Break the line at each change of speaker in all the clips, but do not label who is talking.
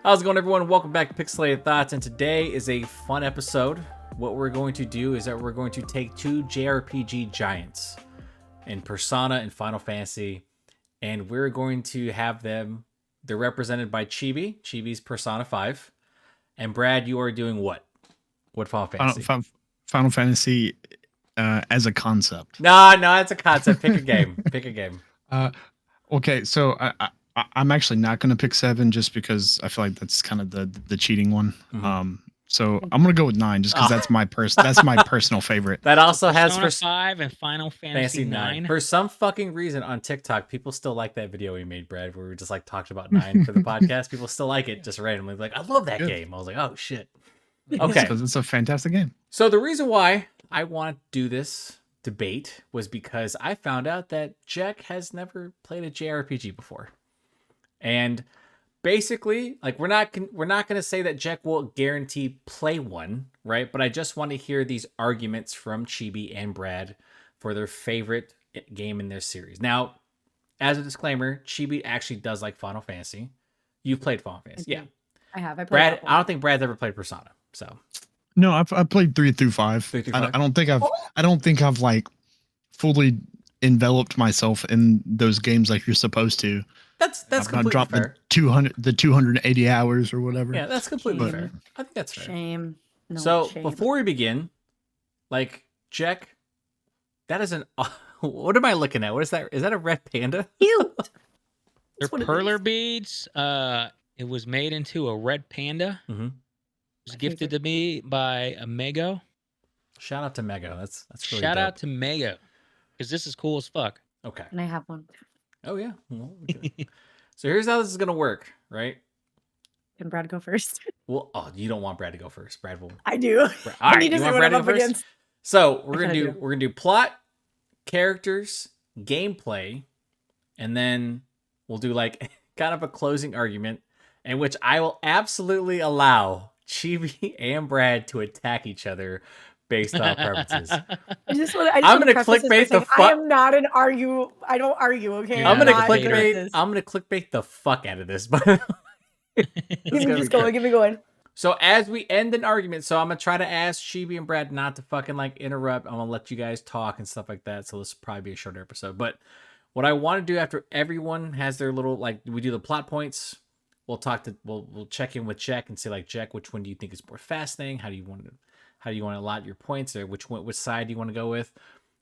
How's it going, everyone? Welcome back to Pixelated Thoughts, and today is a fun episode. What we're going to do is that we're going to take two JRPG giants in Persona and Final Fantasy, and we're going to have them. They're represented by Chibi. Chibi's Persona 5. And Brad, you are doing what? What Final Fantasy?
Final Fantasy as a concept.
No, it's a concept. Pick a game. Pick a game.
Okay, so I'm actually not going to pick 7 just because I feel like that's kind of the cheating one.
Mm-hmm.
So I'm going to go with 9 just because that's my personal favorite.
That also has
Persona 5 and Final Fantasy 9.
For some fucking reason on TikTok, people still like that video we made, Brad, where we just like talked about 9 for the podcast. People still like it just randomly. Like, I love that game. I was like, oh shit. Okay.
Because it's a fantastic game.
So the reason why I want to do this debate was because I found out that Jack has never played a JRPG before. And basically, like we're not going to say that Jack will guarantee play one, right? But I just want to hear these arguments from Chibi and Brad for their favorite game in their series. Now, as a disclaimer, Chibi actually does like Final Fantasy. You've played Final Fantasy, yeah?
I have.
Brad, I don't think Brad's ever played Persona, so.
No, I've played 3 through 5.
3 through 5?
I don't think I've like fully enveloped myself in those games like you're supposed to.
That's completely
dropped
fair.
The 280 hours or whatever.
Yeah, that's completely fair. I think that's fair.
Shame. No,
so
shame.
before we begin, like, Jack, that is an. What am I looking at? What is that? Is that a red panda?
Cute.
They're perler beads. It was made into a red panda.
Mm-hmm.
It was gifted to me by a Mego.
Shout out to Mego. That's really
Shout
dope.
out to Mego, because this is cool as fuck.
Okay.
And I have one.
Oh yeah. Well, so here's how this is gonna work, right?
Can Brad go first?
Well, you don't want Brad to go first. Brad will.
I do.
All
I
right,
need to
you
see
want
what
Brad
I'm
to go
up
first?
against.
So we're gonna do plot, characters, gameplay, and then we'll do like kind of a closing argument in which I will absolutely allow Chibi and Brad to attack each other based on preferences.
I'm
gonna clickbait the fuck.
I am not an argue. I don't argue. Okay.
I'm gonna
not good at
clickbait.
this.
I'm gonna clickbait the fuck out of this. But
Give me going.
So as we end an argument, so I'm gonna try to ask Chibi and Brad not to fucking like interrupt. I'm gonna let you guys talk and stuff like that. So this will probably be a shorter episode. But what I want to do after everyone has their little like we do the plot points, we'll check in with Jack and say like Jack, which one do you think is more fascinating? How do you want to allot your points, or which side do you want to go with?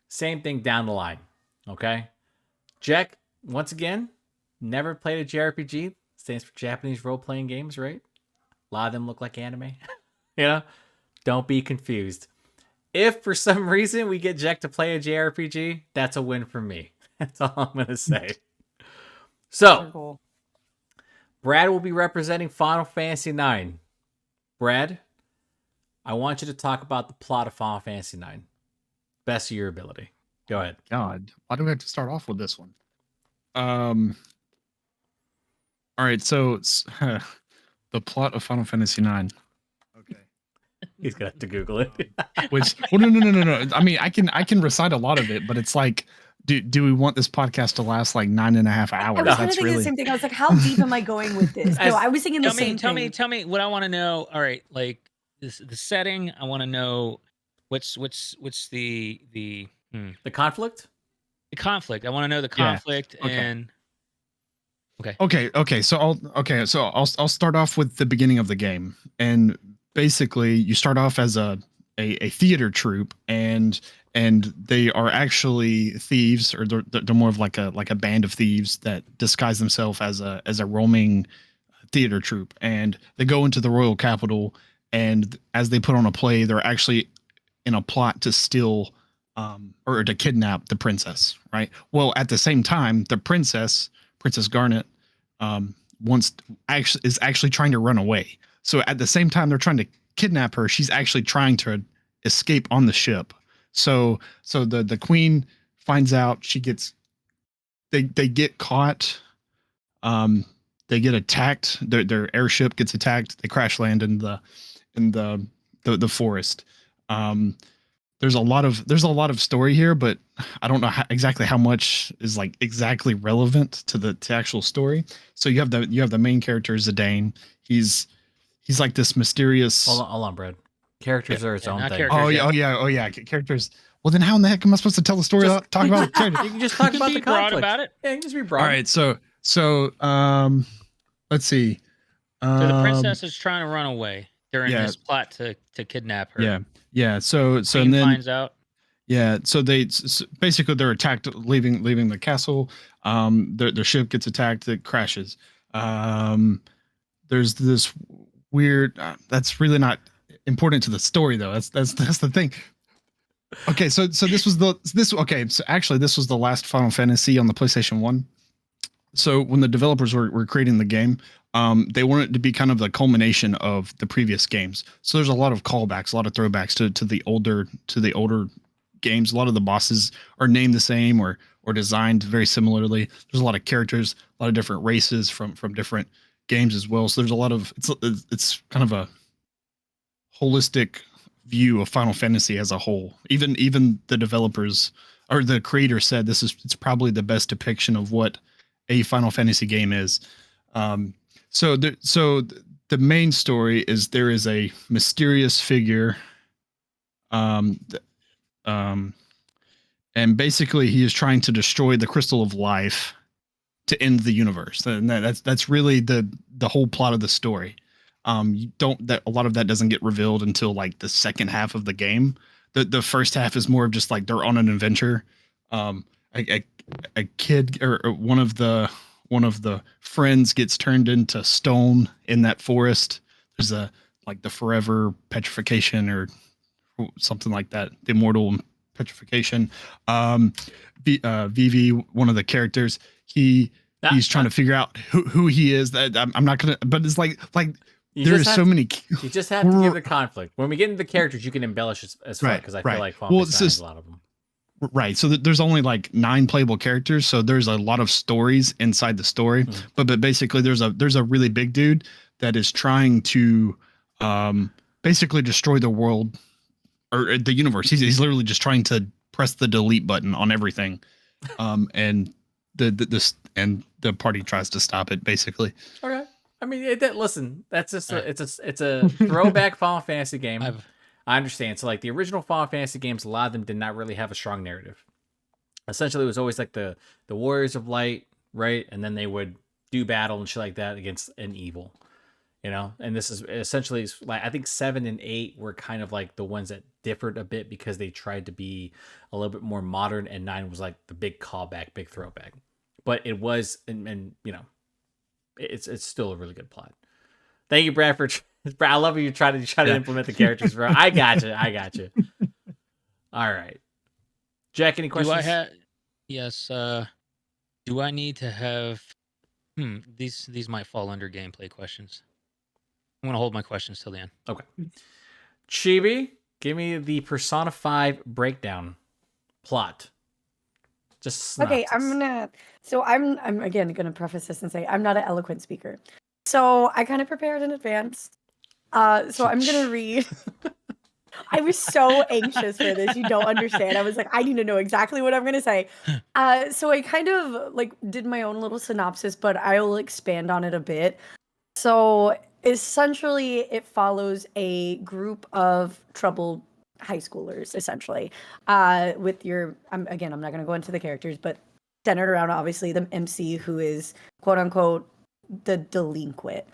Same thing down the line. Okay, Jack, once again, never played a JRPG. Stands for Japanese role-playing games, right? A lot of them look like anime. Don't be confused. If for some reason we get Jack to play a JRPG, that's a win for me. That's all I'm going to say. So,
Cool.
Brad will be representing Final Fantasy IX. Brad, I want you to talk about the plot of Final Fantasy IX. Best of your ability. Go ahead.
God, why do we have to start off with this one? All right, so the plot of Final Fantasy IX. Okay.
He's gonna have to Google it.
Which, well, no. I mean, I can recite a lot of it, but it's like, do we want this podcast to last like 9.5 hours?
I was kind of thinking the same thing. I was like, how deep am I going with this? No, I was thinking the same thing.
Tell me what I want to know. All right, like the setting. I want to know what's the
conflict.
The conflict. I want to know the conflict and.
Okay. So I'll start off with the beginning of the game, and basically you start off as a theater troupe, and they are actually thieves, or they're more of like a band of thieves that disguise themselves as a roaming theater troupe, and they go into the royal capital, and as they put on a play, they're actually in a plot to steal or to kidnap the princess, right? Well, at the same time, the Princess Garnet is actually trying to run away. So at the same time they're trying to kidnap her, she's actually trying to escape on the ship. So the queen finds out, they get caught, they get attacked, their airship gets attacked, they crash land in the forest. there's a lot of story here, but I don't know exactly how much is like exactly relevant to the actual story. So you have the main character Zidane. He's like this mysterious.
Hold on, Brad. Characters are its own
not
thing.
characters.
Oh yeah. Characters. Well, then how in the heck am I supposed to tell the story? Talk about the character.
You can just talk about the conflict.
About it.
Yeah, you can just be broad.
All right. So let's see.
So the princess is trying to run away during this plot to kidnap her.
Yeah. So
and then finds out.
Yeah. So basically they're attacked leaving the castle. Their ship gets attacked. It crashes. There's this weird. That's really not important to the story though. That's the thing. Okay. So this was So actually this was the last Final Fantasy on the PlayStation 1. So when the developers were creating the game, they wanted it to be kind of the culmination of the previous games. So there's a lot of callbacks, a lot of throwbacks to the older games. A lot of the bosses are named the same or designed very similarly. There's a lot of characters, a lot of different races from different games as well. So there's a lot of it's kind of a holistic view of Final Fantasy as a whole. Even the developers or the creator said it's probably the best depiction of what a Final Fantasy game is. So the main story is there is a mysterious figure, and basically he is trying to destroy the Crystal of Life to end the universe, and that's really the whole plot of the story. A lot of that doesn't get revealed until like the second half of the game. The first half is more of just like they're on an adventure. A kid or one of the friends gets turned into stone in that forest. There's the forever petrification or something like that. The immortal petrification. Vivi, one of the characters, he's trying to figure out who he is. That I'm not gonna, but it's like there's so many.
You just have to give the conflict. When we get into the characters, you can embellish as fuck because I feel like Final Fantasy has a lot of them.
Right. So there's only like 9 playable characters. So there's a lot of stories inside the story. But basically there's a really big dude that is trying to basically destroy the world or the universe. He's literally just trying to press the delete button on everything. And the party tries to stop it basically.
Okay. I mean, listen, that's just it's a throwback Final Fantasy game. I understand. So like the original Final Fantasy games, a lot of them did not really have a strong narrative. Essentially, it was always like the Warriors of Light, right? And then they would do battle and shit like that against an evil, you know? And this is essentially like, I think 7 and 8 were kind of like the ones that differed a bit because they tried to be a little bit more modern, and 9 was like the big callback, big throwback. But it was, and you know, it's still a really good plot. Thank you, Brad, for I love how you try to implement the characters, bro. I got you. All right, Jack. Any questions?
Yes. Do I need to have? These might fall under gameplay questions. I'm gonna hold my questions till the end.
Okay. Chibi, give me the Persona 5 breakdown plot. Just synopsis.
Okay. I'm again gonna preface this and say I'm not an eloquent speaker, so I kind of prepared in advance. So I'm gonna read. I was so anxious for this. You don't understand. I was like, I need to know exactly what I'm gonna say. So I kind of like did my own little synopsis, but I will expand on it a bit. So essentially, it follows a group of troubled high schoolers, essentially. With your, I'm not gonna go into the characters, but centered around obviously the MC, who is quote unquote the delinquent.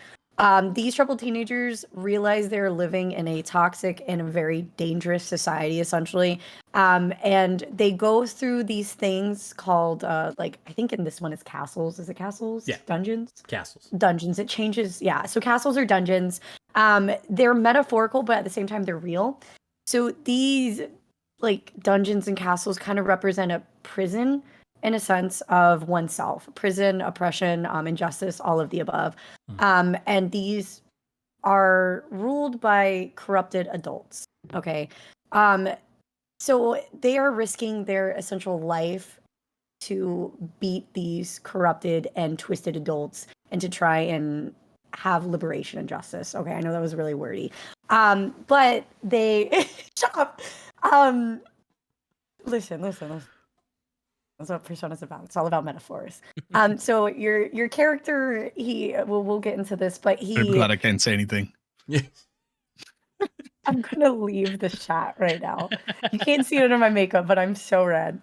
These troubled teenagers realize they're living in a toxic and a very dangerous society, essentially. And they go through these things called, I think in this one it's castles. Is it castles?
Yeah.
Dungeons?
Castles.
Dungeons. It changes. Yeah. So castles are dungeons. They're metaphorical, but at the same time, they're real. So these, dungeons and castles kind of represent a prison in a sense of oneself. Prison, oppression, injustice, all of the above. And these are ruled by corrupted adults. Okay. So they are risking their essential life to beat these corrupted and twisted adults and to try and have liberation and justice. Okay, I know that was really wordy. But they shut up. Listen. That's what Persona's about. It's all about metaphors. So your character, we'll get into this, but
I'm glad I can't say anything.
I'm gonna leave the chat right now. You can't see it under my makeup, but I'm so red.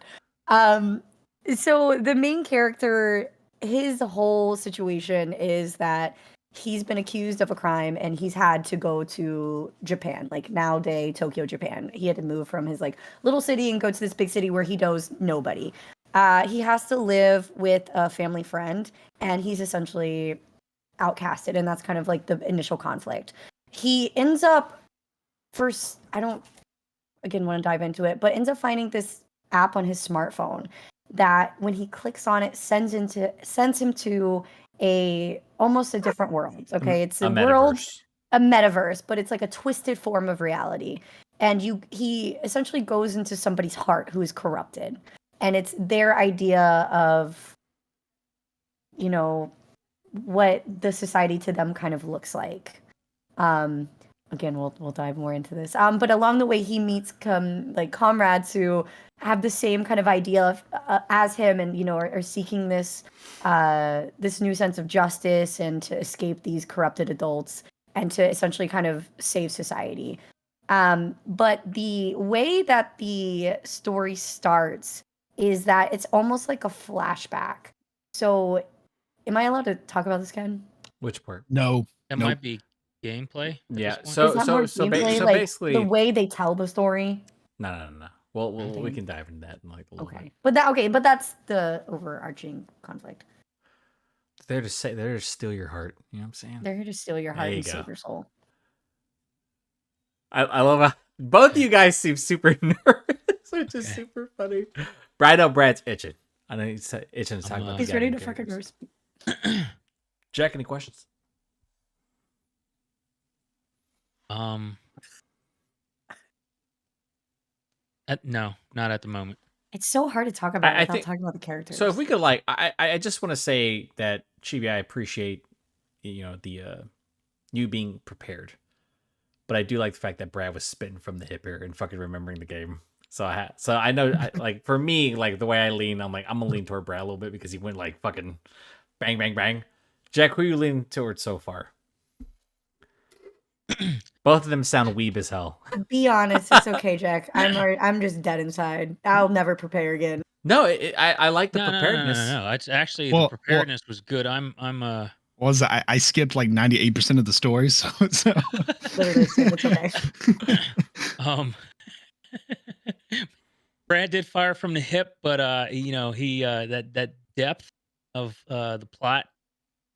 So the main character, his whole situation is that he's been accused of a crime and he's had to go to Japan, like nowadays Tokyo, Japan. He had to move from his like little city and go to this big city where he knows nobody. He has to live with a family friend, and he's essentially outcasted, and that's kind of like the initial conflict. He ends up first, I don't again want to dive into it, but ends up finding this app on his smartphone that when he clicks on it sends him to almost a different world. Okay, it's a world, a metaverse, but it's like a twisted form of reality. And he essentially goes into somebody's heart who is corrupted, and it's their idea of, you know, what the society to them kind of looks like. Again, we'll dive more into this. But along the way, he meets comrades who have the same kind of idea as him, and are seeking this new sense of justice and to escape these corrupted adults and to essentially kind of save society. But the way that the story starts is that it's almost like a flashback. So, am I allowed to talk about this, Ken?
Which part?
No.
That might be gameplay.
Yeah.
Is that more gameplay, like
basically,
the way they tell the story.
No. Well, we can dive into that in like a little bit.
But that's the overarching conflict.
They're to steal your heart. You know what I'm saying?
They're here to steal your heart and save your soul.
I love how both of you guys seem super nervous, which is super funny. Brad's itching. I know he's itching to talk about.
He's ready to fucking roast me.
Jack, any questions?
No, not at the moment.
It's so hard to talk about without talking about the characters.
So if we could, I just want to say that Chibi, I appreciate the you being prepared, but I do like the fact that Brad was spitting from the hip here and fucking remembering the game. So I know, like for me, like the way I lean, I'm gonna lean toward Brad a little bit because he went like fucking bang bang bang. Jack, who you leaning towards so far? Both of them sound weeb as hell.
Be honest, it's okay, Jack. I'm just dead inside. I'll never prepare again.
No, I like the preparedness.
No. It's actually the preparedness was good.
I skipped like 98% of the story, so.
Literally, it's okay.
Brad did fire from the hip, but he that depth of the plot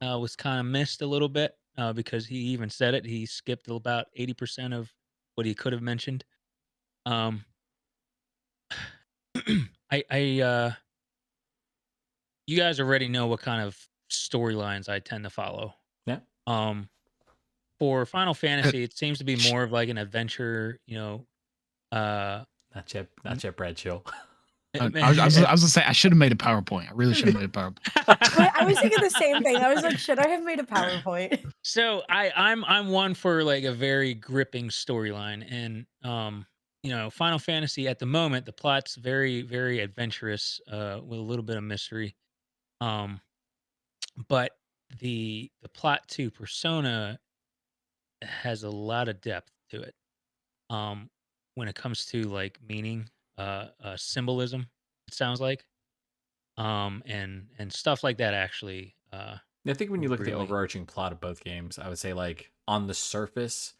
was kind of missed a little bit. Because he even said it, he skipped about 80% of what he could have mentioned. You guys already know what kind of storylines I tend to follow.
Yeah.
For Final Fantasy, it seems to be more of like an adventure.
Not yet, Brad. Chill.
I was gonna say I should have made a PowerPoint. I really should have made a PowerPoint.
I was thinking the same thing. I was like, should I have made a PowerPoint?
So I'm one for like a very gripping storyline, and Final Fantasy at the moment the plot's very very adventurous with a little bit of mystery, but the plot to Persona has a lot of depth to it. When it comes to like meaning. Symbolism, it sounds like, and stuff like that. Actually,
I think when you look at the overarching plot of both games, I would say like on the surface,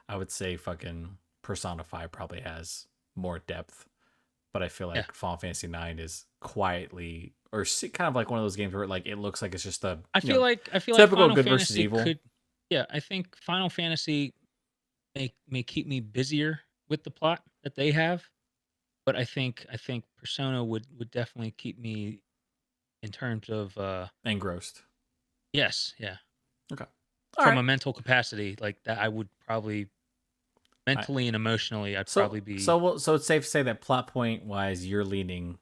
I would say fucking Persona 5 probably has more depth, but I feel like Final Fantasy 9 is quietly or kind of like one of those games where like it looks like it's just I feel like typical
Final
good
Fantasy
versus evil.
I think Final Fantasy may keep me busier with the plot that they have. But I think Persona would definitely keep me in terms of
engrossed.
Yes, yeah.
Okay.
From a mental capacity, like that, I would probably mentally and emotionally, I'd probably be.
So it's safe to say that plot point wise, you're leaning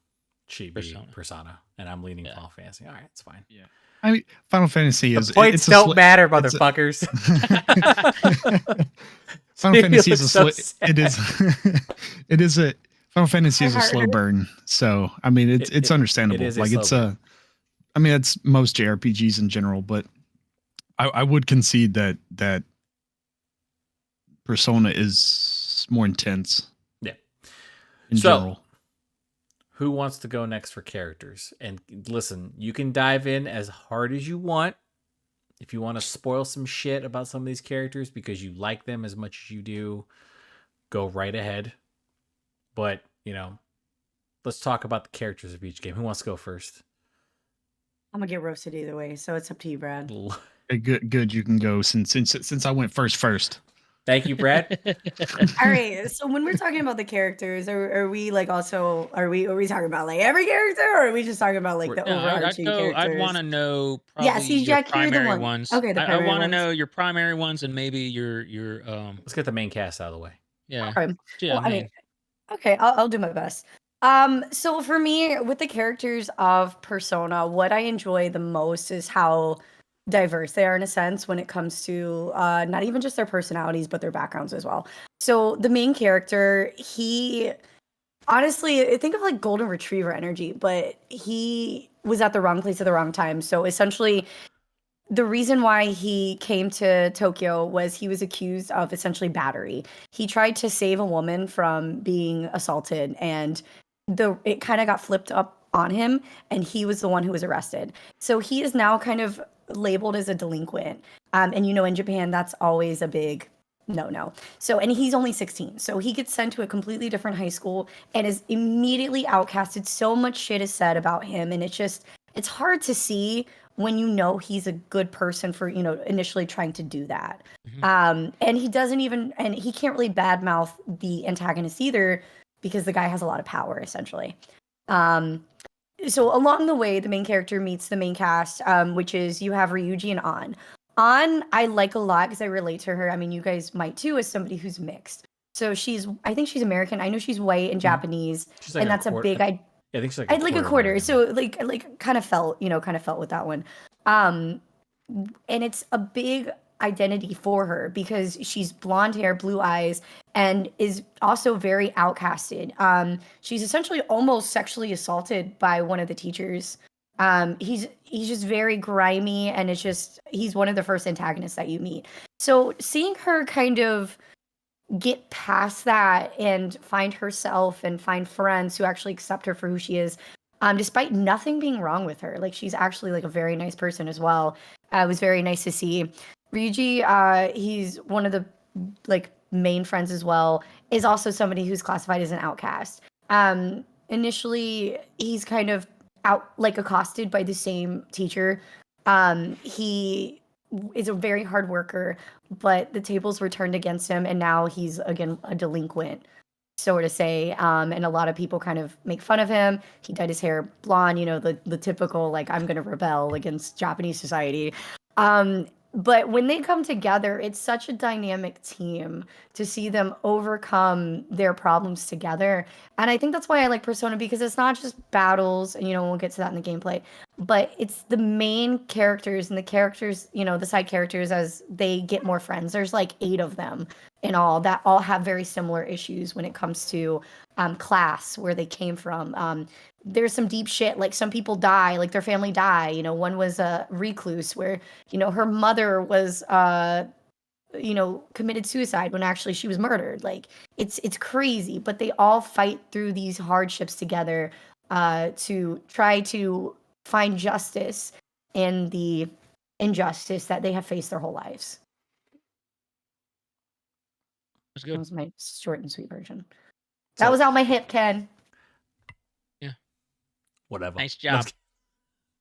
Chibi Persona, and I'm leaning Final Fantasy. All right, it's fine.
Yeah. I mean, Final Fantasy is
the points don't matter, motherfuckers.
Final Fantasy
looks
is a
so
slow. It is. It is a Final Fantasy is a slow burn. So I mean, it's understandable.
It is a
like
slow
it's
burn.
I mean, that's most JRPGs in general, but I would concede that Persona is more intense.
Yeah.
In general.
Who wants to go next for characters? And listen, you can dive in as hard as you want. If you want to spoil some shit about some of these characters because you like them as much as you do, go right ahead. But, let's talk about the characters of each game. Who wants to go first?
I'm gonna get roasted either way, so it's up to you, Brad.
Good. You can go since I went first.
Thank you, Brad.
All right. So when we're talking about the characters, are we like also are we talking about like every character, or are we just talking about like the overarching characters?
I'd want to know
Yeah,
probably
see,
your
Jack, you're the
primary
one.
ones.
Okay, the
I
primary
want to
ones.
know your primary ones and maybe your
Let's get the main cast out of the way.
yeah.
Okay.
Yeah,
Well, I mean, okay, I'll do my best. So for me, with the characters of Persona, what I enjoy the most is how diverse they are in a sense when it comes to not even just their personalities, but their backgrounds as well. So the main character, he honestly, think of like golden retriever energy, but he was at the wrong place at the wrong time. So essentially, the reason why he came to Tokyo was he was accused of essentially battery. He tried to save a woman from being assaulted, and it kind of got flipped up on him, and he was the one who was arrested. So he is now kind of labeled as a delinquent. And in Japan, that's always a big no. So, and he's only 16. So he gets sent to a completely different high school and is immediately outcasted. So much shit is said about him, and it's hard to see when he's a good person for initially trying to do that. And he doesn't even, and he can't really badmouth the antagonist either because the guy has a lot of power essentially. So along the way, the main character meets the main cast, which is you have Ryuji and An. I like a lot because I relate to her. I mean, you guys might too, as somebody who's mixed. So I think she's American. I know she's white and Japanese,
She's like
and that's a big.
I think she's like
I'd like a quarter. So like kind of felt with that one. And it's a big identity for her because she's blonde hair, blue eyes, and is also very outcasted. She's essentially almost sexually assaulted by one of the teachers. He's just very grimy, and he's one of the first antagonists that you meet. So seeing her kind of get past that and find herself and find friends who actually accept her for who she is, despite nothing being wrong with her. Like, she's actually like a very nice person as well. It was very nice to see. Ryuji, he's one of the like main friends as well, is also somebody who's classified as an outcast. Initially he's kind of accosted by the same teacher. He is a very hard worker, but the tables were turned against him, and now he's again a delinquent, so to say. And a lot of people kind of make fun of him. He dyed his hair blonde, the typical like I'm gonna rebel against Japanese society. But when they come together, it's such a dynamic team to see them overcome their problems together. And I think that's why I like Persona, because it's not just battles, and we'll get to that in the gameplay, but it's the main characters and the characters, the side characters, as they get more friends. There's like 8 of them in all that all have very similar issues when it comes to class, where they came from. There's some deep shit, like some people die, like their family die. One was a recluse where, her mother was, committed suicide when actually she was murdered. Like, it's crazy, but they all fight through these hardships together to try to find justice in the injustice that they have faced their whole lives.
That's good.
That was my short and sweet version. That was out my hip, Ken.
Yeah.
Whatever.
Nice job.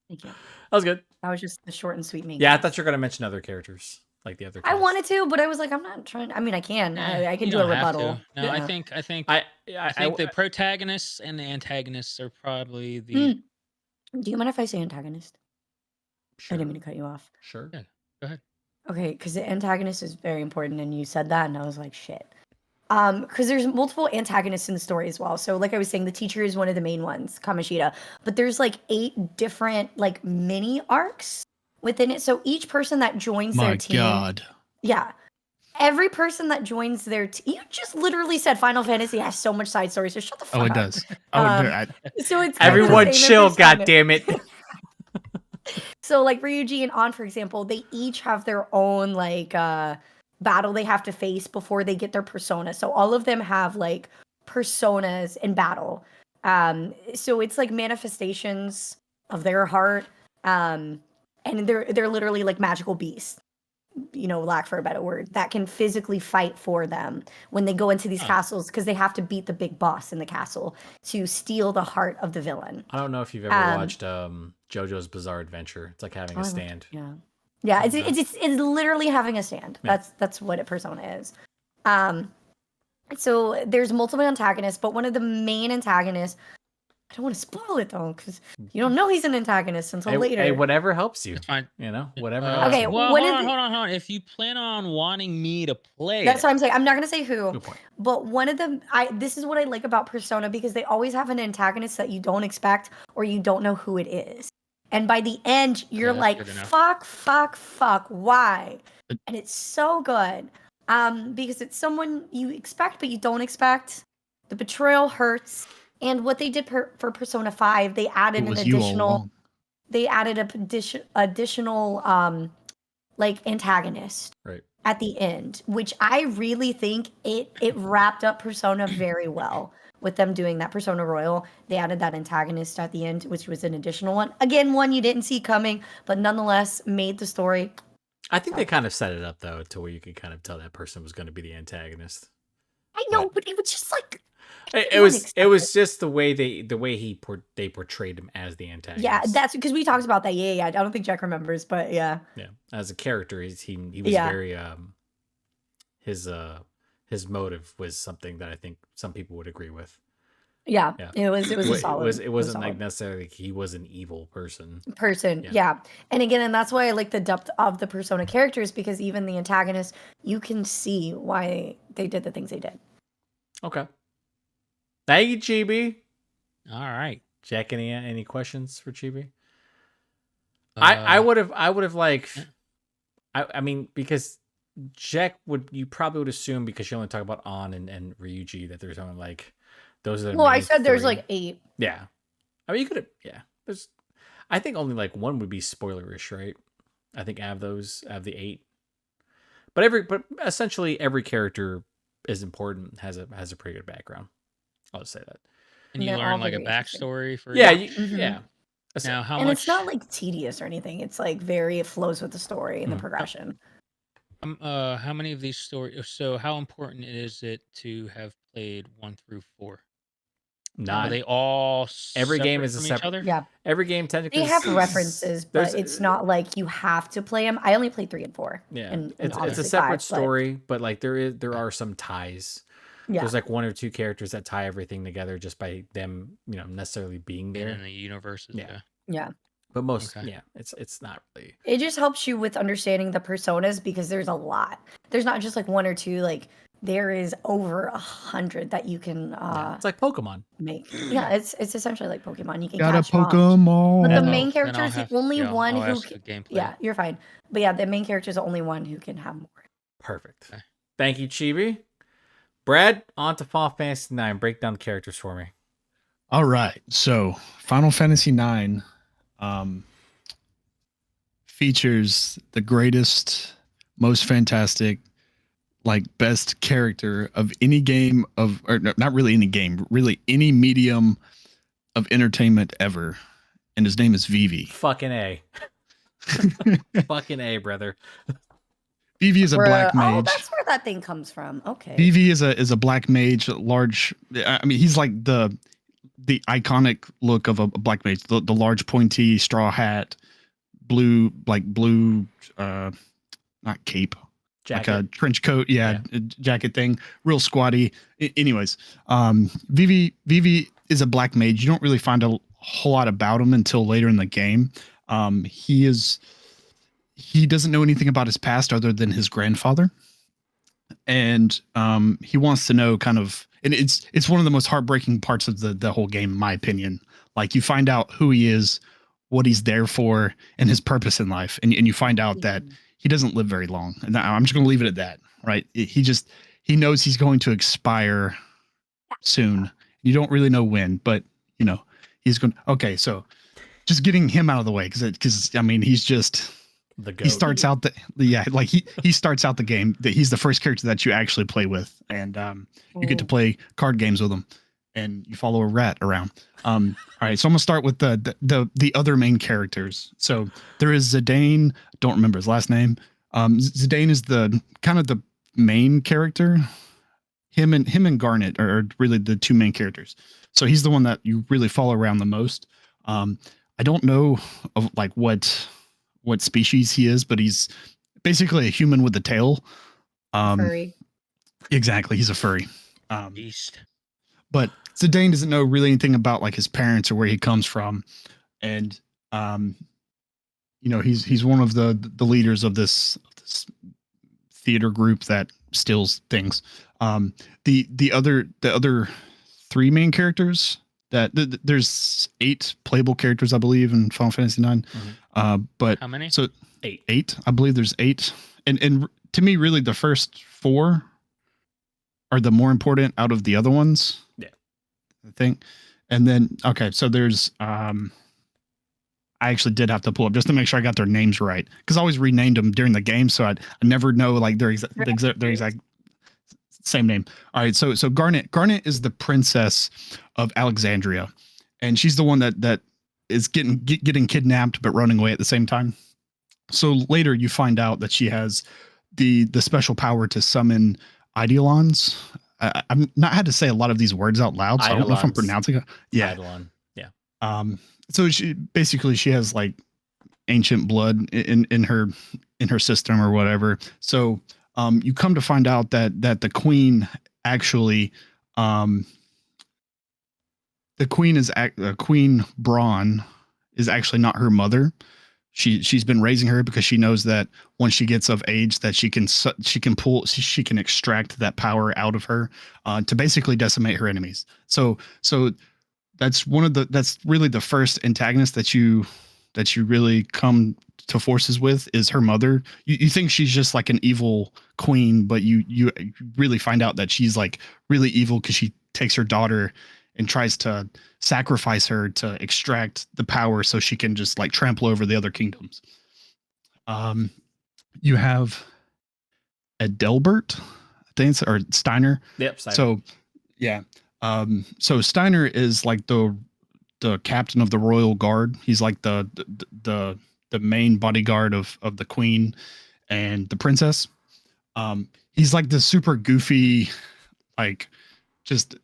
Thank you.
That was good.
That was just the short and sweet main.
Yeah, I thought you were gonna mention other characters, like the other.
I wanted to, but I was like, I'm not trying. I mean, I can. I can do a rebuttal.
No,
Yeah.
I think
I
the protagonists and the antagonists are probably the.
Do you mind if I say antagonist?
Sure.
I didn't mean to cut you off.
Sure.
Yeah, go ahead.
Okay, because the antagonist is very important, and you said that, and I was like, shit. Because there's multiple antagonists in the story as well. So, like I was saying, the teacher is one of the main ones, Kamoshida. But there's like 8 different like mini arcs within it. So each person that joins their team.
My God.
Yeah. every person that joins their you just literally said Final Fantasy has so much side story, so shut the fuck
Oh, it
up.
does. Oh, dude,
So it's kind of the
Everyone
same in
chill,
Persona.
goddammit.
So like Ryuji and An, for example, they each have their own like battle they have to face before they get their persona. So all of them have like personas in battle. So it's like manifestations of their heart. And they're literally like magical beasts, lack for a better word, that can physically fight for them when they go into these castles because they have to beat the big boss in the castle to steal the heart of the villain.
I don't know if you've ever watched JoJo's Bizarre Adventure. It's like having a stand.
Yeah, it's literally having a stand.
Yeah.
That's what a persona is. So there's multiple antagonists, but one of the main antagonists, I don't want to spoil it though, because you don't know he's an antagonist until later.
Hey, whatever helps you.
It's fine.
Whatever helps
Okay,
you.
Well,
one
hold
of
on, hold on. If you plan on wanting me to play
That's
it,
what I'm saying. I'm not gonna say who,
Good point.
but one of them. This is what I like about Persona because they always have an antagonist that you don't expect or you don't know who it is, and by the end you're
that's
like,
good enough.
fuck, why? And it's so good, because it's someone you expect but you don't expect. The betrayal hurts, and what they did for Persona 5, they added
it was
an
you all
additional.
along.
They added a additional like antagonist
Right.
at the end, which I really think it wrapped up Persona very well with them doing that Persona Royal. They added that antagonist at the end, which was an additional one. Again, one you didn't see coming, but nonetheless made the story.
I think they kind of set it up though to where you could kind of tell that person was going to be the antagonist.
I know, but it was just like
It was just the way they portrayed him as the antagonist.
Yeah, that's because we talked about that. Yeah. I don't think Jack remembers, but yeah.
Yeah, as a character, he was very his motive was something that I think some people would agree with.
Yeah. It was a solid.
It wasn't like necessarily like he was an evil person.
Yeah. And that's why I like the depth of the Persona characters, because even the antagonist, you can see why they did the things they did.
Okay. Thank you, Chibi.
all right.
Jack, any questions for Chibi? I would have like, I mean, because Jack you probably would assume, because you only talk about An and Ryuji, that there's only like those are the
Well, I
main
said there's
3.
like 8.
Yeah, I mean you could have there's I think only like one would be spoilerish, right? I think out of the 8, but essentially every character is important, has a pretty good background. I'll just say that.
And you
They're
learn
all
like a
very interesting.
backstory for
Yeah,
each?
yeah.
Now, how
And
much?
it's not like tedious or anything. It's like it flows with the story and the progression.
How many of these stories? So, how important is it to have played 1 through 4? Are
Not
they all
every game
separate
is a
from each
separate.
other?
Yeah.
Every game technically
They have references, but it's not like you have to play them. I only played 3 and 4.
Yeah,
and
it's a
obviously
separate
5,
story, but like there are some ties.
Yeah.
There's like 1 or 2 characters that tie everything together just by them, necessarily being there.
In the universes.
Yeah.
Yeah.
But most,
Okay.
it's not really.
It just helps you with understanding the personas because there's a lot. There's not just like 1 or 2. Like there is over 100 that you can
It's like Pokemon.
make. Yeah, it's essentially like Pokemon. You can
Got a
catch 'em all.
Pokemon.
But the
Then
main
I'll
character is the
have-
only
yeah,
one
I'll
who.
ask the gameplay.
Yeah, you're fine. But yeah, the main character is the only one who can have more.
Perfect.
Okay.
Thank you, Chibi. Brad, on to Final Fantasy 9. Break down the characters for me.
All right. So Final Fantasy 9 features the greatest, most fantastic, like best character of any game or not really any game, really any medium of entertainment ever. And his name is Vivi.
Fucking A. Fucking A, brother.
Vivi is a black
Oh,
mage.
that's where that thing comes from. Okay.
Vivi is a black mage, large. I mean, he's like the iconic look of a black mage, the large pointy straw hat, blue, not cape,
Jacket.
like a trench coat, jacket thing, real squatty. Anyways, Vivi is a black mage. You don't really find a whole lot about him until later in the game. He doesn't know anything about his past other than his grandfather, and he wants to know kind of. And it's one of the most heartbreaking parts of the whole game, in my opinion. Like you find out who he is, what he's there for, and his purpose in life, and you find out that he doesn't live very long. And I'm just going to leave it at that. right? He knows he's going to expire soon. You don't really know when, but you know he's going. Okay, so just getting him out of the way because I mean he's just
The goat.
he starts out he starts out the game that he's the first character that you actually play with, and you get to play card games with him, and you follow a rat around. All right, so I'm gonna start with the other main characters. So there is Zidane. Don't remember his last name. Zidane is the kind of the main character. Him and Garnet are really the two main characters. So he's the one that you really follow around the most. I don't know of like what species he is, but he's basically a human with a tail.
Furry.
Exactly, he's a furry.
Beast.
But Zidane doesn't know really anything about like his parents or where he comes from, and you know he's one of the leaders of this theater group that steals things. The other three main characters that there's 8 playable characters, I believe, in Final Fantasy 9. But
How many?
So
8.
8, I believe there's 8, and to me, really, the first 4 are the more important out of the other ones.
Yeah,
I think. And then okay, so there's I actually did have to pull up just to make sure I got their names right because I always renamed them during the game, so I never know like their exact same name. All right, so Garnet is the princess of Alexandria, and she's the one that is getting kidnapped but running away at the same time. So later you find out that she has the special power to summon Eidolons. I'm not had to say a lot of these words out loud, so I don't know if I'm
Eidolons.
pronouncing it. Yeah.
Eidolon. Yeah.
So she has like ancient blood in her system or whatever. So you come to find out that the queen actually Queen Braun is actually not her mother. She's been raising her because she knows that once she gets of age that she can extract that power out of her to basically decimate her enemies. So that's really the first antagonist that you really come to forces with is her mother. You think she's just like an evil queen, but you really find out that she's like really evil because she takes her daughter and tries to sacrifice her to extract the power so she can just like trample over the other kingdoms. You have Adelbert, I think it's, or Steiner.
Yep. Steiner.
So yeah. So Steiner is like the captain of the royal guard. He's like the main bodyguard of the queen and the princess. He's like the super goofy, like just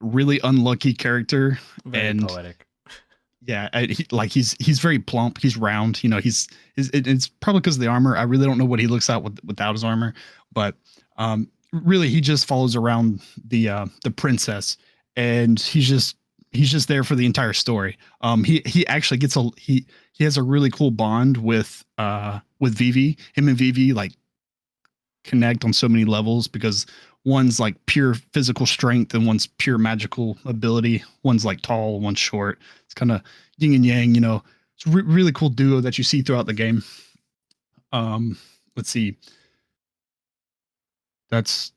really unlucky character.
Very
and
poetic.
Yeah, he's very plump. He's round. You know, it's probably because of the armor. I really don't know what he looks like without his armor, but really he just follows around the princess, and he's just there for the entire story. He actually gets he has a really cool bond with Vivi. Him and Vivi like connect on so many levels because one's like pure physical strength and one's pure magical ability. One's like tall, one's short. It's kind of yin and yang, you know. It's a really cool duo that you see throughout the game. Let's see. That's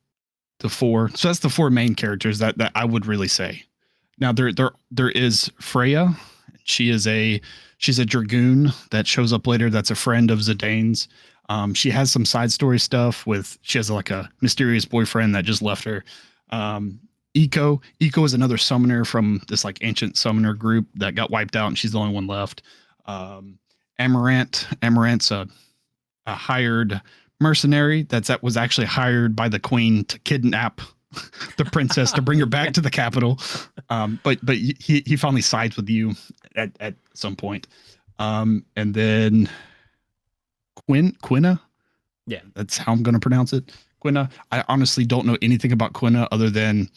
the 4. So that's the 4 main characters that I would really say. Now there is Freya. She's a dragoon that shows up later. That's a friend of Zidane's. She has some side story stuff she has like a mysterious boyfriend that just left her. Eiko is another summoner from this like ancient summoner group that got wiped out, and she's the only one left. Amarant's a hired mercenary that was actually hired by the queen to kidnap the princess to bring her back to the capital. But he finally sides with you at some point. And then Quina.
Yeah,
that's how I'm going to pronounce it. Quina. I honestly don't know anything about Quina other than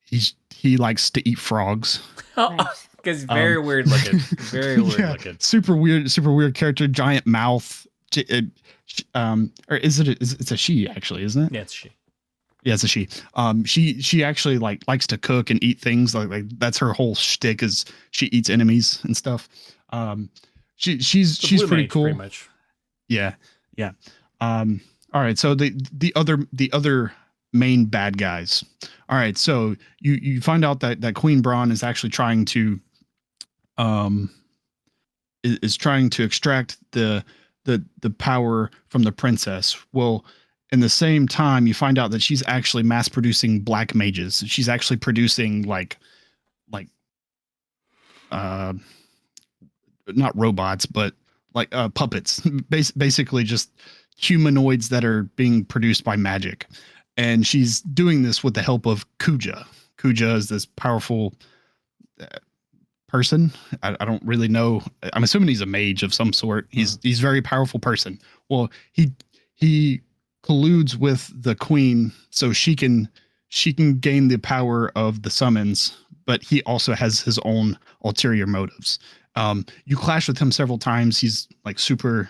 he likes to eat frogs.
Nice. Because very weird looking. Very weird looking.
Super weird character. Giant mouth. Or is it? It's a she actually, isn't it?
Yeah, it's she.
Yeah, it's a she. She actually likes to cook and eat things. Like that's her whole shtick is she eats enemies and stuff. She's pretty cool.
Pretty much.
Yeah. All All right, so the other main bad guys. All right, so you find out that Queen Braun is actually trying to is trying to extract the power from the princess. Well, in the same time, you find out that she's actually mass producing black mages. She's actually producing like uh not robots, but like puppets, basically just humanoids that are being produced by magic. And she's doing this with the help of Kuja. Kuja is this powerful person. I don't really know. I'm assuming he's a mage of some sort. He's very powerful person. Well, he colludes with the queen so she can gain the power of the summons, but he also has his own ulterior motives. You clash with him several times. He's like super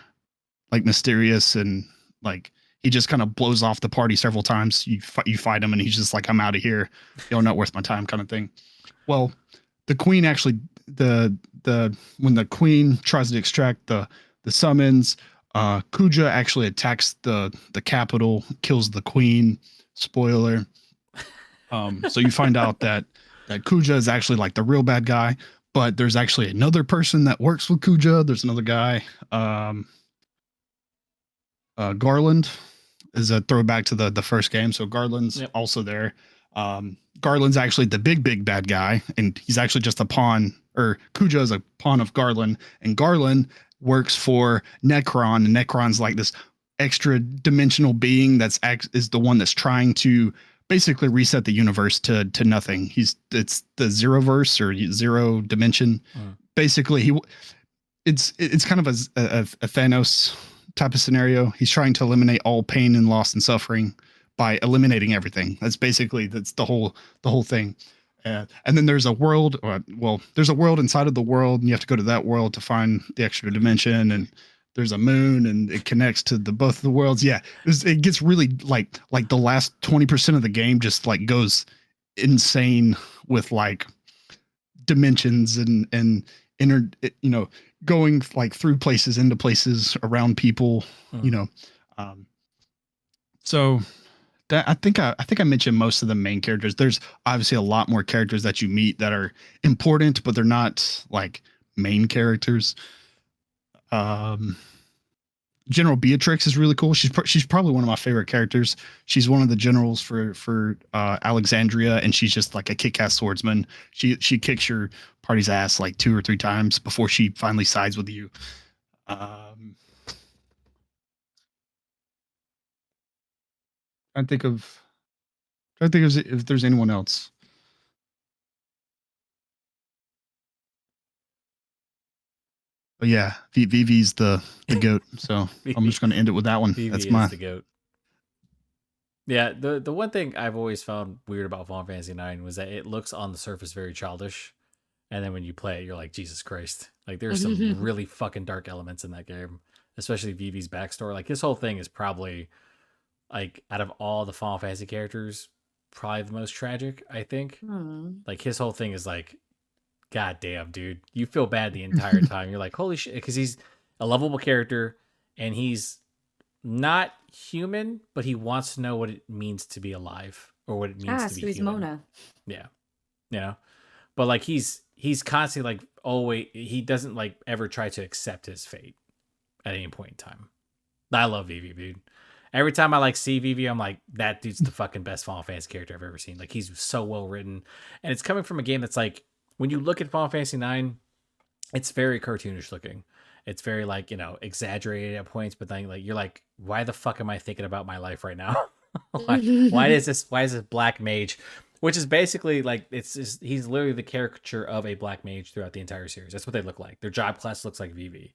like mysterious and like he just kind of blows off the party several times. You fight him and he's just like, I'm out of here. You're not worth my time kind of thing. Well, the queen actually when the queen tries to extract the summons, Kuja actually attacks the capital, kills the queen. Spoiler. So you find out that Kuja is actually like the real bad guy, but there's actually another person that works with Kuja. There's another guy. Garland is a throwback to the first game. So Garland's also there. Garland's actually the big bad guy, and he's actually just a pawn, or Kuja is a pawn of Garland, and Garland works for Necron, and Necron's like this extra dimensional being is the one that's trying to basically reset the universe to nothing. It's the Zeroverse or zero dimension. Basically, it's kind of a Thanos type of scenario. He's trying to eliminate all pain and loss and suffering by eliminating everything. That's the whole thing. And then there's a world, there's a world inside of the world, and you have to go to that world to find the extra dimension. And there's a moon, and it connects to both of the worlds. Yeah, it gets really like the last 20% of the game just like goes insane with like dimensions and going like through places, into places, around people. So that I think I mentioned most of the main characters. There's obviously a lot more characters that you meet that are important, but they're not like main characters. General Beatrix is really cool. She's probably one of my favorite characters. She's one of the generals for Alexandria, and she's just like a kick-ass swordsman. She kicks your party's ass like 2 or 3 times before she finally sides with you. I think of if there's anyone else. But yeah, Vivi's the goat. So I'm just going to end it with that one.
Vivi
That's
is the goat. Yeah, the one thing I've always found weird about Final Fantasy IX was that it looks on the surface very childish, and then when you play it, you're like, Jesus Christ! Like there's some really fucking dark elements in that game, especially Vivi's backstory. Like his whole thing is probably like out of all the Final Fantasy characters, probably the most tragic. I think. Like his whole thing is like, God damn, dude, you feel bad the entire time. You're like, holy shit, because he's a lovable character, and he's not human, but he wants to know what it means to be alive or what it means to be
he's
human.
Mona.
Yeah. But like he's constantly like always, he doesn't like ever try to accept his fate at any point in time. I love Vivi, dude. Every time I like see Vivi, I'm like, that dude's the fucking best Final Fantasy character I've ever seen. Like he's so well written, and it's coming from a game that's like, when you look at Final Fantasy IX, it's very cartoonish looking. It's very like, exaggerated at points, but then like you're like, why the fuck am I thinking about my life right now? why is this black mage? Which is basically like he's literally the caricature of a black mage throughout the entire series. That's what they look like. Their job class looks like Vivi.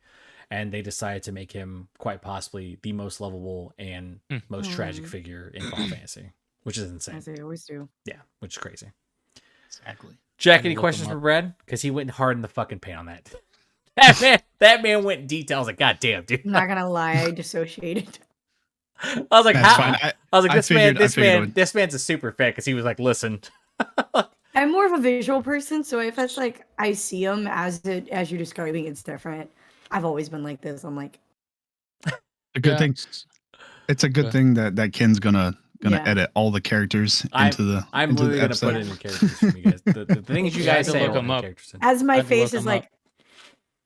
And they decided to make him quite possibly the most lovable and most tragic figure in Final Fantasy, which is insane.
As they always do.
Yeah, which is crazy.
Exactly.
Jack, any questions for Brad? Because he went hard in the fucking paint on that. That man went in detail. I was like, God damn, dude.
I'm not gonna lie, I dissociated.
I was like,
That's fine.
I was like, this man's a super fan, because he was like, listen.
I'm more of a visual person, so if it's like I see him as you're describing, it's different. I've always been like this. I'm like,
a good thing. It's a good
Okay.
thing that Ken's gonna
Yeah.
edit all the characters into the
I'm
into
literally
the
gonna put
episode.
it in the characters from you guys. The things you
Yeah, I
guys
had to
say,
look
I'll put
'em
the
up.
characters in.
As my
I'd
face
look
is
'em
like,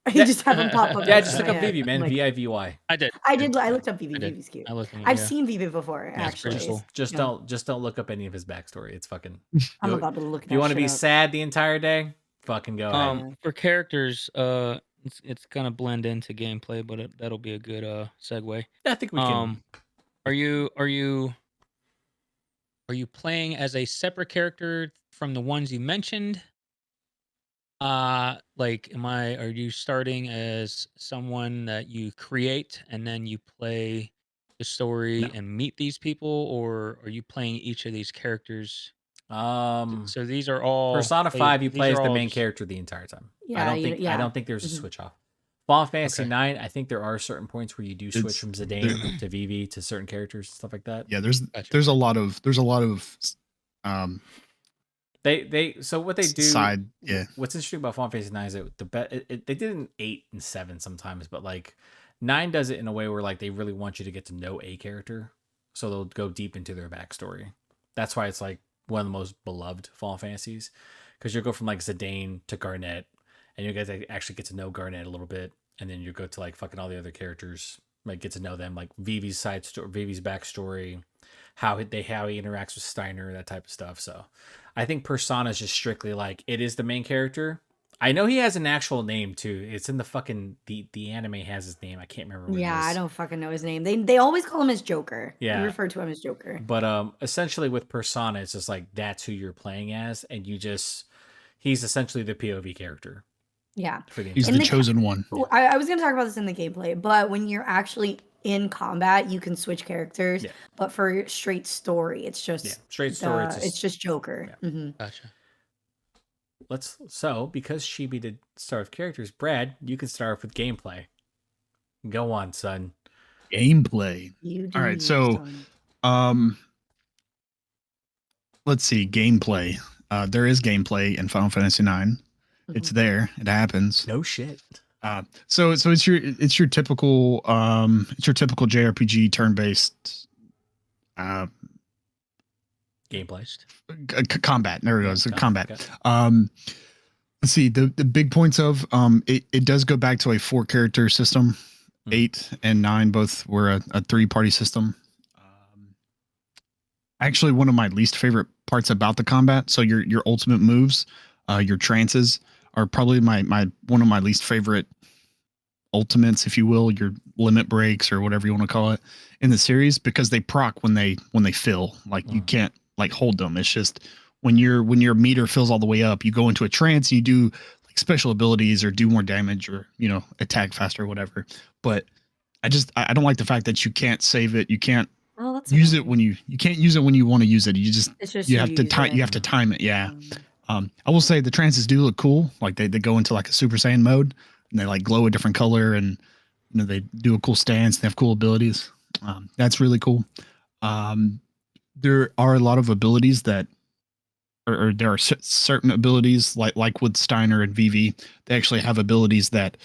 up.
you just have them pop up.
Yeah,
in
just
my
look up
head.
Vivi, man.
I'm like,
Vivy.
I did.
I looked up Vivi.
I did.
Vivi's cute.
I looked them up.
I've
Yeah.
seen Vivi before,
Yeah, it's pretty
actually.
cool.
Just
Yeah.
don't look up any of his backstory. It's fucking.
I'm
you'll-
about to look.
If you want to be sad the entire day, fucking go ahead.
For characters, it's gonna blend into gameplay, but that'll be a good segue.
I think we can.
Are you playing as a separate character from the ones you mentioned? Like, are you starting as someone that you create and then you play the story
No.
and meet these people, or are you playing each of these characters? So these are all
Persona
play-
5, you
these
play
are
as the
all
main
just-
character the entire time.
Yeah,
I don't think there's a
Mhm.
switch off. Final Fantasy
Okay.
9, I think there are certain points where you do switch
It's-
from Zidane to Vivi to certain characters and stuff like that.
Yeah, there's
Gotcha.
a lot of
So what they do
side. Yeah,
What's interesting about Final Fantasy 9 is that they did it in 8 and 7 sometimes, but like 9 does it in a way where like they really want you to get to know a character, so they'll go deep into their backstory. That's why it's like one of the most beloved Final Fantasies, because you'll go from like Zidane to Garnet, and you guys actually get to know Garnet a little bit, and then you go to like fucking all the other characters, like get to know them, like Vivi's side story, Vivi's backstory, how he interacts with Steiner, that type of stuff. So I think Persona is just strictly like it is the main character. I know he has an actual name too. It's in the fucking the anime has his name. I can't remember what
Yeah,
it is.
I don't fucking know his name. They always call him as Joker.
Yeah.
They refer to him as Joker.
But essentially with Persona, it's just like that's who you're playing as, and he's essentially the POV character.
Yeah.
For the
he's
In
the
the-
chosen one.
Well, I was going to talk about this in the gameplay, but when you're actually in combat, you can switch characters.
Yeah.
But for straight story, it's just
straight story.
it's just Joker.
Yeah.
Mhm.
Gotcha.
Because Chibi did start with characters, Brad, you can start off with gameplay. Go on, son.
Gameplay.
You do
All right,
you,
so
son.
let's see, gameplay. There is gameplay in Final Fantasy 9. It's there. It happens.
No shit.
So it's your typical JRPG turn-based
Gameplay.
combat. There it goes. Combat.
Okay.
Let's see, the big points of it does go back to a 4-character system. 8 and 9 both were a 3-party system. Actually, one of my least favorite parts about the combat, so your ultimate moves, your trances are probably one of my least favorite ultimates, if you will, your limit breaks or whatever you want to call it in the series, because they proc when they fill. Like you can't like hold them. It's just when your meter fills all the way up, you go into a trance and you do like special abilities or do more damage or attack faster or whatever. But I don't like the fact that you can't save it. You can't use it when you can't use it when you want to use it. You have to time it. Yeah. I will say the trances do look cool. Like they go into like a Super Saiyan mode and they like glow a different color and they do a cool stance. They have cool abilities. That's really cool. There are a lot of abilities that, or there are certain abilities like with Steiner and Vivi. They actually have abilities that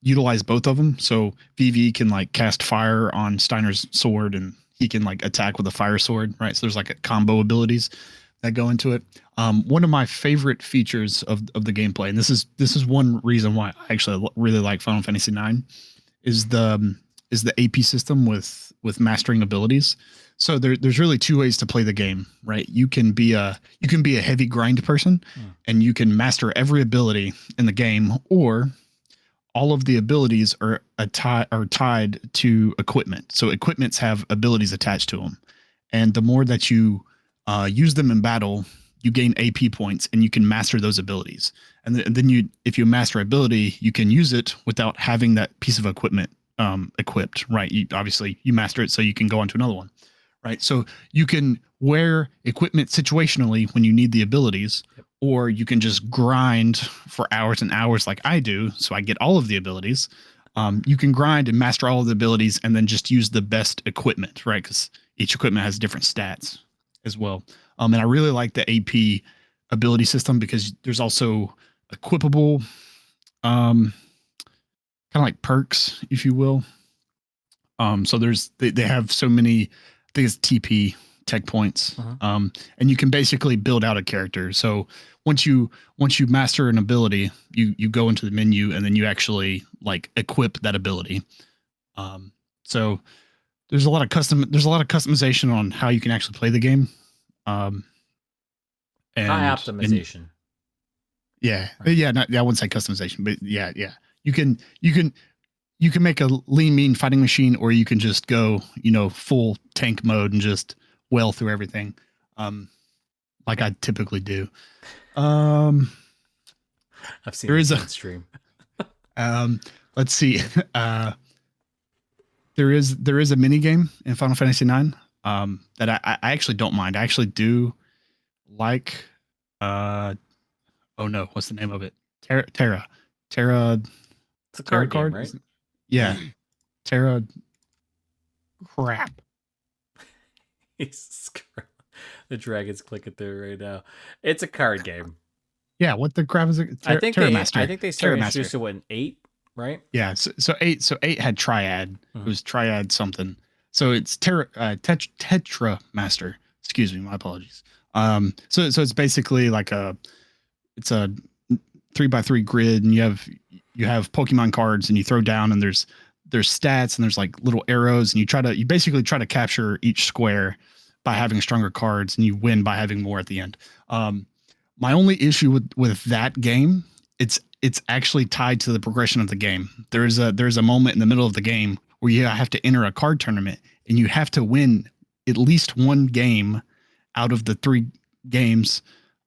utilize both of them. So Vivi can like cast fire on Steiner's sword and he can like attack with a fire sword, right? So there's like a combo abilities that go into it. One of my favorite features of the gameplay, and this is one reason why I actually really like Final Fantasy 9, is the AP system with mastering abilities. So there's really 2 ways to play the game, right? You can be a heavy grind person and you can master every ability in the game, or all of the abilities are tied to equipment. So equipments have abilities attached to them. And the more that you use them in battle, you gain AP points and you can master those abilities. And then if you master ability, you can use it without having that piece of equipment equipped, right? Obviously you master it so you can go on to another one, right? So you can wear equipment situationally when you need the abilities, or you can just grind for hours and hours like I do, so I get all of the abilities. You can grind and master all of the abilities and then just use the best equipment, right? Because each equipment has different stats as well. And I really like the AP ability system because there's also equipable, kind of like perks, if you will. So they have so many, I think it's TP tech points. And you can basically build out a character. So once you master an ability, you go into the menu and then you actually like equip that ability. So there's a lot of customization on how you can actually play the game. And
High optimization.
Yeah. Right. Yeah. I wouldn't say customization, but yeah. You can make a lean, mean fighting machine, or you can just go, full tank mode and just well through everything. Like I typically do.
I've seen
there is
a stream.
Let's see. There is a mini game in Final Fantasy IX that I actually don't mind. I actually do like. Oh no, what's the name of it? Terra.
It's a card game, right?
Yeah. Terra. Crap.
The dragon's clicking through right now. It's a card game.
Yeah, what the crap is it?
I think they started introducing it in 8, right?
Yeah, so 8 had Triad. It was Triad something. So it's Tetra Master. Excuse me, my apologies. So it's basically like it's a 3x3 grid, and you have Pokemon cards, and you throw down, and there's stats, and there's like little arrows, and you basically try to capture each square by having stronger cards, and you win by having more at the end. My only issue with that game, it's actually tied to the progression of the game. There's a moment in the middle of the game where you have to enter a card tournament, and you have to win at least one game out of the 3 games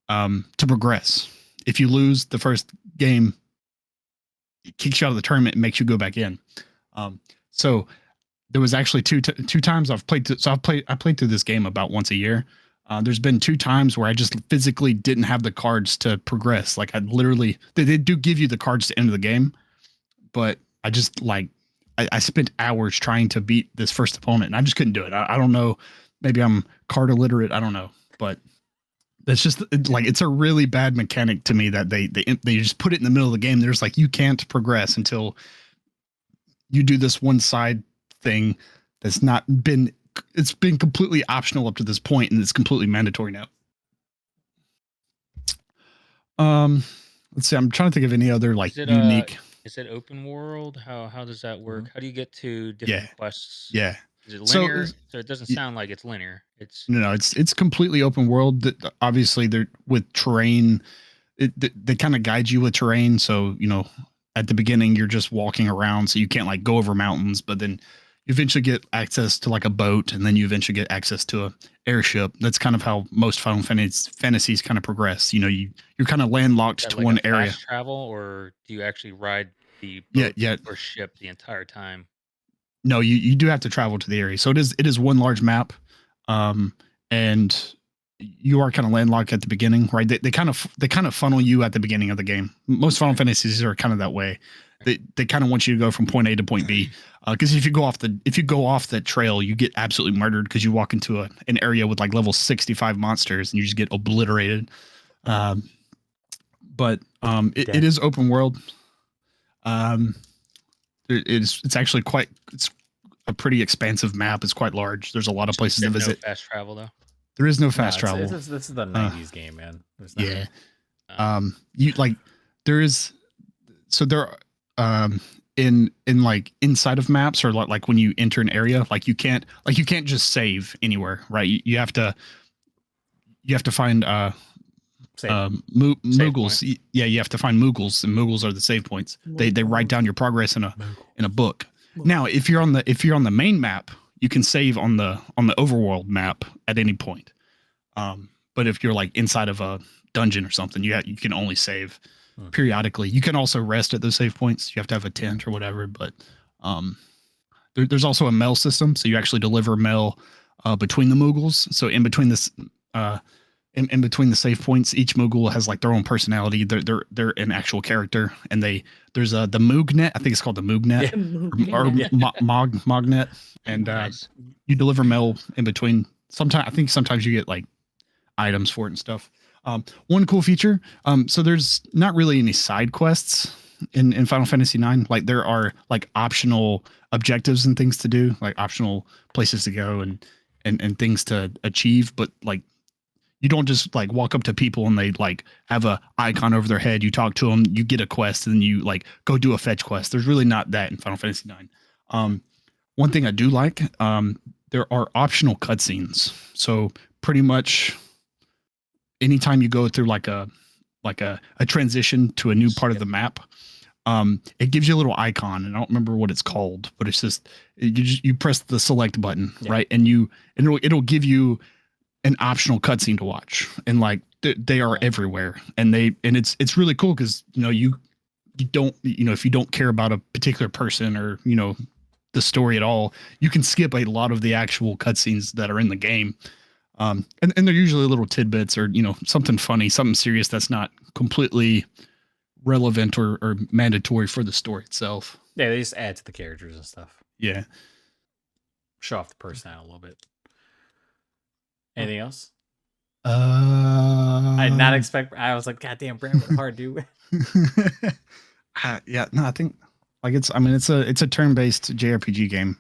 to progress. If you lose the first game, it kicks you out of the tournament and makes you go back in. So there was actually two times I played through this game about once a year. There's been 2 times where I just physically didn't have the cards to progress. Like they do give you the cards to enter the game, but I just I spent hours trying to beat this first opponent, and I just couldn't do it. I don't know. Maybe I'm card illiterate. I don't know, but that's just it's a really bad mechanic to me that they just put it in the middle of the game. There's you can't progress until you do this one side thing that's it's been completely optional up to this point, and it's completely mandatory now. Let's see. I'm trying to think of any other unique.
Is it open world? How does that work? How do you get to different quests?
Yeah.
Is it linear? So it doesn't sound like it's linear.
It's completely open world. Obviously, they're with terrain. They kind of guide you with terrain. So at the beginning you're just walking around, so you can't go over mountains. But then you eventually get access to a boat, and then you eventually get access to a airship. That's kind of how most Final Fantasies kind of progress. You're kind of landlocked to one area.
Fast travel, or do you actually ride the boat or ship the entire time?
No, you do have to travel to the area. So it is one large map, and you are kind of landlocked at the beginning, right? They kind of funnel you at the beginning of the game. Most Final Fantasies are kind of that way. They kind of want you to go from point A to point B, because if you go off the trail, you get absolutely murdered because you walk into an area with level 65 monsters, and you just get obliterated. But it is open world. It's actually it's a pretty expansive map. It's quite large. There's a lot of places to visit.
No fast travel though.
There is no fast travel.
This is the 90s game, man.
Yeah. There is. So there, in inside of maps, or when you enter an area, you can't just save anywhere, right? You have to find Moogles. Yeah, you have to find Moogles, and Moogles are the save points. They write down your progress in a book. Now, if you're on the main map, you can save on the overworld map at any point. But if you're inside of a dungeon or something, you can only save periodically. You can also rest at those save points. You have to have a tent or whatever. But there's also a mail system, so you actually deliver mail between the Moogles. So in between this. In between the save points, each Moogle has their own personality. They're an actual character, and there's the Moognet. I think it's called the Moognet or Mognet, and
nice.
You deliver mail in between. Sometimes you get items for it and stuff. One cool feature. So there's not really any side quests in Final Fantasy IX. Like there are like optional objectives and things to do, like optional places to go and things to achieve, but like you don't just like walk up to people and they like have a icon over their head. You talk to them, you get a quest, and then you like go do a fetch quest. There's really not that in Final Fantasy IX. One thing I do like, there are optional cutscenes. So pretty much anytime you go through like a transition to a new part of the map, it gives you a little icon, and I don't remember what it's called, but it's just you press the select button, right, and it'll give you an optional cutscene to watch, and like they are everywhere, and it's really cool because you don't if you don't care about a particular person or the story at all, you can skip a lot of the actual cutscenes that are in the game, and they're usually little tidbits or something funny, something serious that's not completely relevant or mandatory for the story itself.
Yeah, they just add to the characters and stuff.
Yeah,
Show off the personality a little bit. Anything else? I did not expect. I was like, God damn, Brand was hard, dude.
Yeah, no, I think like it's a turn-based JRPG game.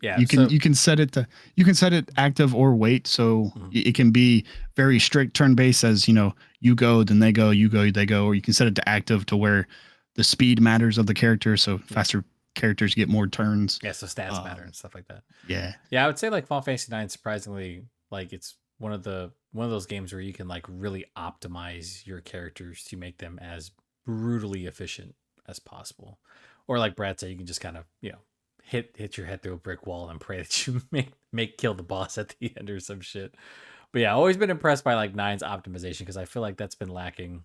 You can set it active or wait, so it can be very strict turn-based, as you go, then they go, you go, they go, or you can set it to active to where the speed matters of the character, so faster characters get more turns.
Yeah, so stats matter and stuff like that.
Yeah,
I would say like Final Fantasy IX, surprisingly, like it's one of those games where you can like really optimize your characters to make them as brutally efficient as possible, or like Brad said, you can just kind of hit your head through a brick wall and pray that you make kill the boss at the end or some shit. But yeah, I've always been impressed by like 9's optimization, because I feel like that's been lacking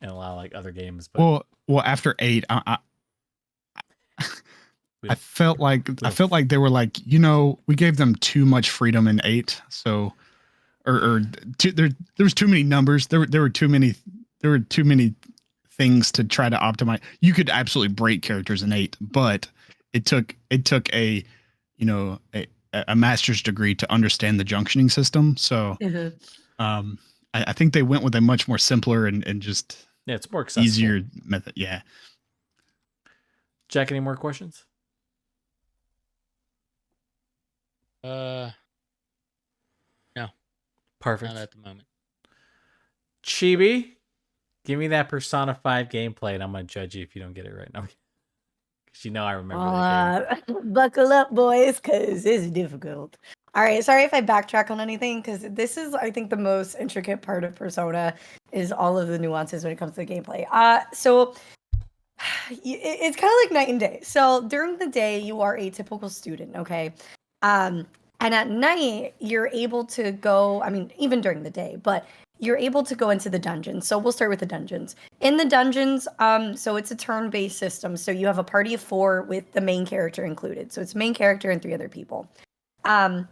in a lot of like other games. But
well, after 8, I felt like they were like, we gave them too much freedom in 8, so there was too many numbers. There were too many things to try to optimize. You could absolutely break characters in 8, but it took a master's degree to understand the junctioning system. So I think they went with a much more simpler and just
it's more accessible,
easier method. Yeah.
Jack, any more questions?
No.
Perfect.
Not at the moment.
Chibi, give me that Persona 5 gameplay, and I'm gonna judge you if you don't get it right now. Because I remember that game.
Buckle up, boys, because it's difficult. All right, sorry if I backtrack on anything, because this is, I think, the most intricate part of Persona is all of the nuances when it comes to the gameplay. So it's kind of like night and day. So during the day, you are a typical student, okay? And at night, you're able to go, I mean, even during the day, but you're able to go into the dungeons. So we'll start with the dungeons. In the dungeons, so it's a turn-based system. So you have a party of 4 with the main character included. So it's main character and 3 other people.
Wow.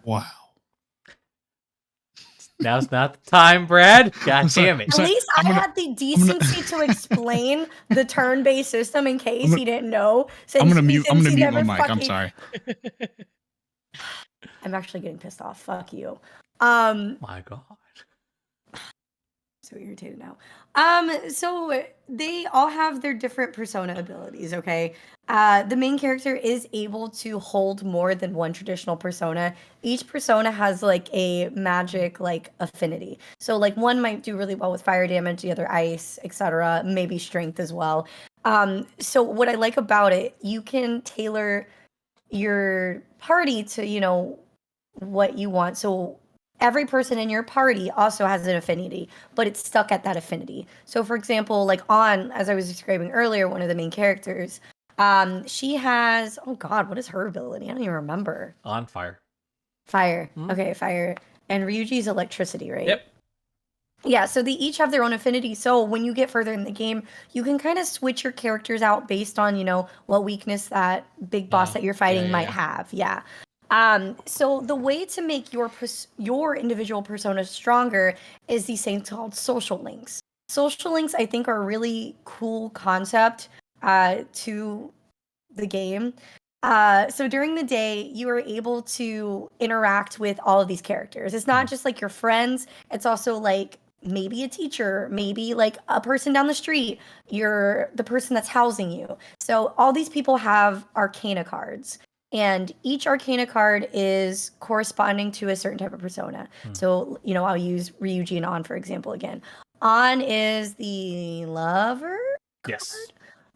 Now's not the time, Brad. God damn it.
At least I had the decency to explain the turn-based system in case he didn't know.
I'm gonna mute my mic. I'm sorry.
I'm actually getting pissed off. Fuck you.
My God.
So irritated now. So they all have their different persona abilities, okay? The main character is able to hold more than one traditional persona. Each persona has like a magic like affinity. So like one might do really well with fire damage, the other ice, etc., maybe strength as well. So what I like about it, you can tailor your party to, what you want. So every person in your party also has an affinity, but it's stuck at that affinity. So for example, like as I was describing earlier, one of the main characters, she has, oh God, what is her ability? I don't even remember.
On fire.
Fire. Okay, fire. And Ryuji's electricity, right?
Yep.
Yeah, so they each have their own affinity. So when you get further in the game, you can kind of switch your characters out based on, what weakness that big boss that you're fighting might have. Yeah. So the way to make your individual persona stronger is these things called social links. Social links, I think, are a really cool concept to the game. So during the day, you are able to interact with all of these characters. It's not just like your friends. It's also like maybe a teacher, maybe like a person down the street, you're the person that's housing you. So all these people have arcana cards. And each arcana card is corresponding to a certain type of persona. So, I'll use Ryuji and An, for example, again. An is the lover card?
Yes.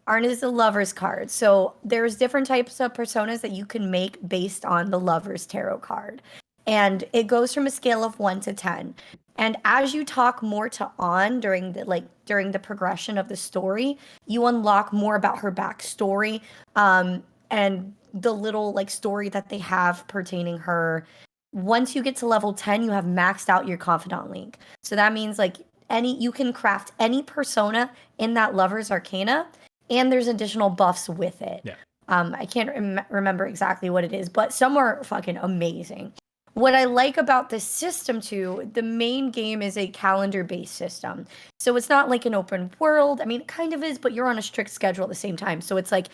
An is the lover's card. So there's different types of personas that you can make based on the lover's tarot card. And it goes from a scale of 1 to 10. And as you talk more to An during the progression of the story, you unlock more about her backstory, and the little like story that they have pertaining her. Once you get to level 10, you have maxed out your confidant link. So that means like you can craft any persona in that lover's arcana, and there's additional buffs with it.
Yeah.
I can't remember exactly what it is, but some are fucking amazing. What I like about this system too, the main game is a calendar-based system. So it's not like an open world. I mean, it kind of is, but you're on a strict schedule at the same time. So it's like